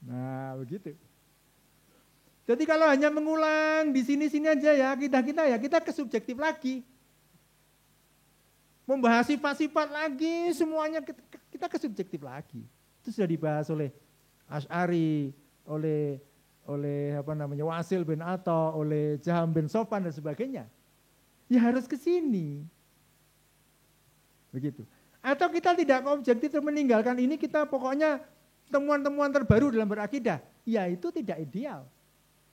Nah, begitu. Jadi kalau hanya mengulang di sini-sini aja ya, kita ke subjektif lagi. Membahas sifat-sifat lagi, semuanya kita ke subjektif lagi. Itu sudah dibahas oleh Asy'ari, oleh Wasil bin Atta, oleh Jaham bin Sofan dan sebagainya. Ya harus ke sini. Begitu. Atau kita tidak objektif meninggalkan ini, kita pokoknya temuan-temuan terbaru dalam berakidah. Ya itu tidak ideal.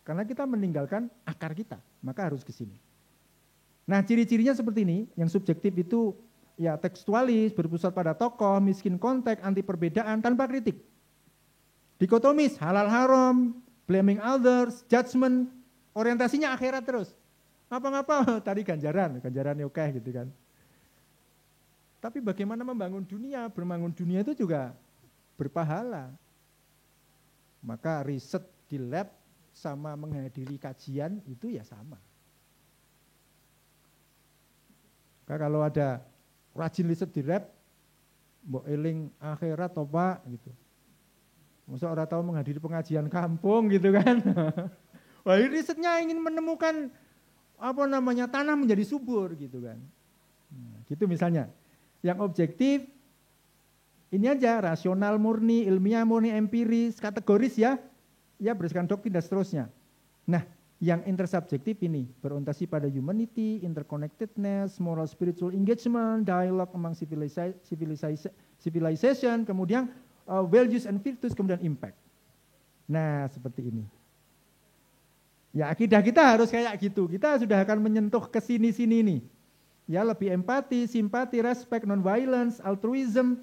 Karena kita meninggalkan akar kita, maka harus ke sini. Nah, ciri-cirinya seperti ini, yang subjektif itu ya tekstualis, berpusat pada tokoh, miskin konteks, anti perbedaan, tanpa kritik. Dikotomis, halal haram, blaming others, judgment, orientasinya akhirat terus. Ngapa-ngapa tadi ganjaran oke gitu kan. Tapi bagaimana membangun dunia, berbangun dunia itu juga berpahala. Maka riset di lab sama menghadiri kajian itu ya sama. Kalau ada rajin riset di lab, mbok eling akhirat to Pak gitu. Masa orang tahu menghadiri pengajian kampung gitu kan. Wah, risetnya ingin menemukan tanah menjadi subur gitu kan. Nah, gitu misalnya. Yang objektif ini aja, rasional murni, ilmiah murni, empiris, kategoris ya berdasarkan doktrin dan seterusnya. Nah, yang intersubjektif ini berorientasi pada humanity, interconnectedness, moral spiritual engagement, dialogue among civilization, kemudian values and virtues, kemudian impact. Nah, seperti ini. Ya, akidah kita harus kayak gitu. Kita sudah akan menyentuh ke sini-sini nih. Ya, lebih empati, simpati, respect, non-violence, altruism,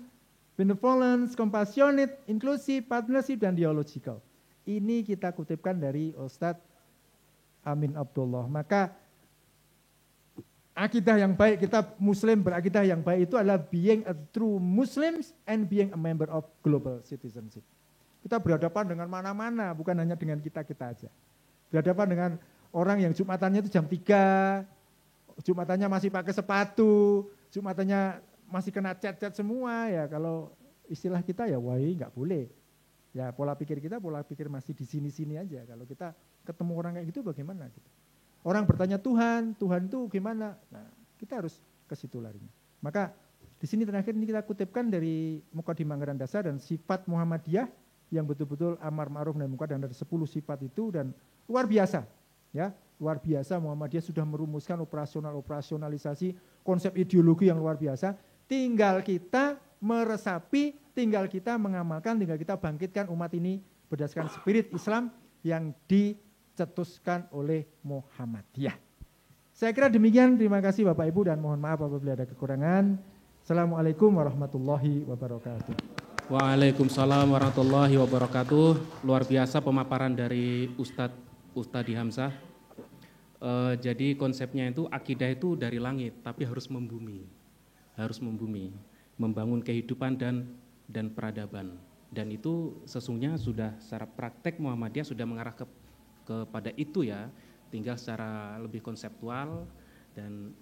benevolence, compassionate, inclusive, partnership, dan dialogical. Ini kita kutipkan dari Ustadz Amin Abdullah. Maka akidah yang baik, kita Muslim berakidah yang baik itu adalah being a true Muslims and being a member of global citizenship. Kita berhadapan dengan mana-mana, bukan hanya dengan kita-kita aja. Berhadapan dengan orang yang Jumatannya itu jam 3, Jumatannya masih pakai sepatu, Jumatannya masih kena cat-cat semua ya. Kalau istilah kita ya wah nggak boleh. Ya pola pikir kita masih di sini-sini aja. Kalau kita ketemu orang kayak gitu bagaimana gitu. Orang bertanya Tuhan itu gimana? Nah, kita harus ke situ larinya. Maka di sini terakhir ini kita kutipkan dari Muqaddimah Anggaran Dasar dan sifat Muhammadiyah yang betul-betul amar ma'ruf nahi munkar, dan ada 10 sifat itu, dan luar biasa. Ya, luar biasa Muhammadiyah sudah merumuskan operasionalisasi konsep ideologi yang luar biasa. Tinggal kita meresapi, tinggal kita mengamalkan, tinggal kita bangkitkan umat ini berdasarkan spirit Islam yang dicetuskan oleh Muhammadiyah. Saya kira demikian, terima kasih Bapak Ibu dan mohon maaf apabila ada kekurangan. Assalamualaikum warahmatullahi wabarakatuh. Waalaikumsalam warahmatullahi wabarakatuh. Luar biasa pemaparan dari Ustadz Hamzah. Jadi konsepnya itu akidah itu dari langit, tapi harus membumi, membangun kehidupan dan peradaban. Dan itu sesungguhnya sudah secara praktek Muhammadiyah sudah mengarah kepada itu ya, tinggal secara lebih konseptual dan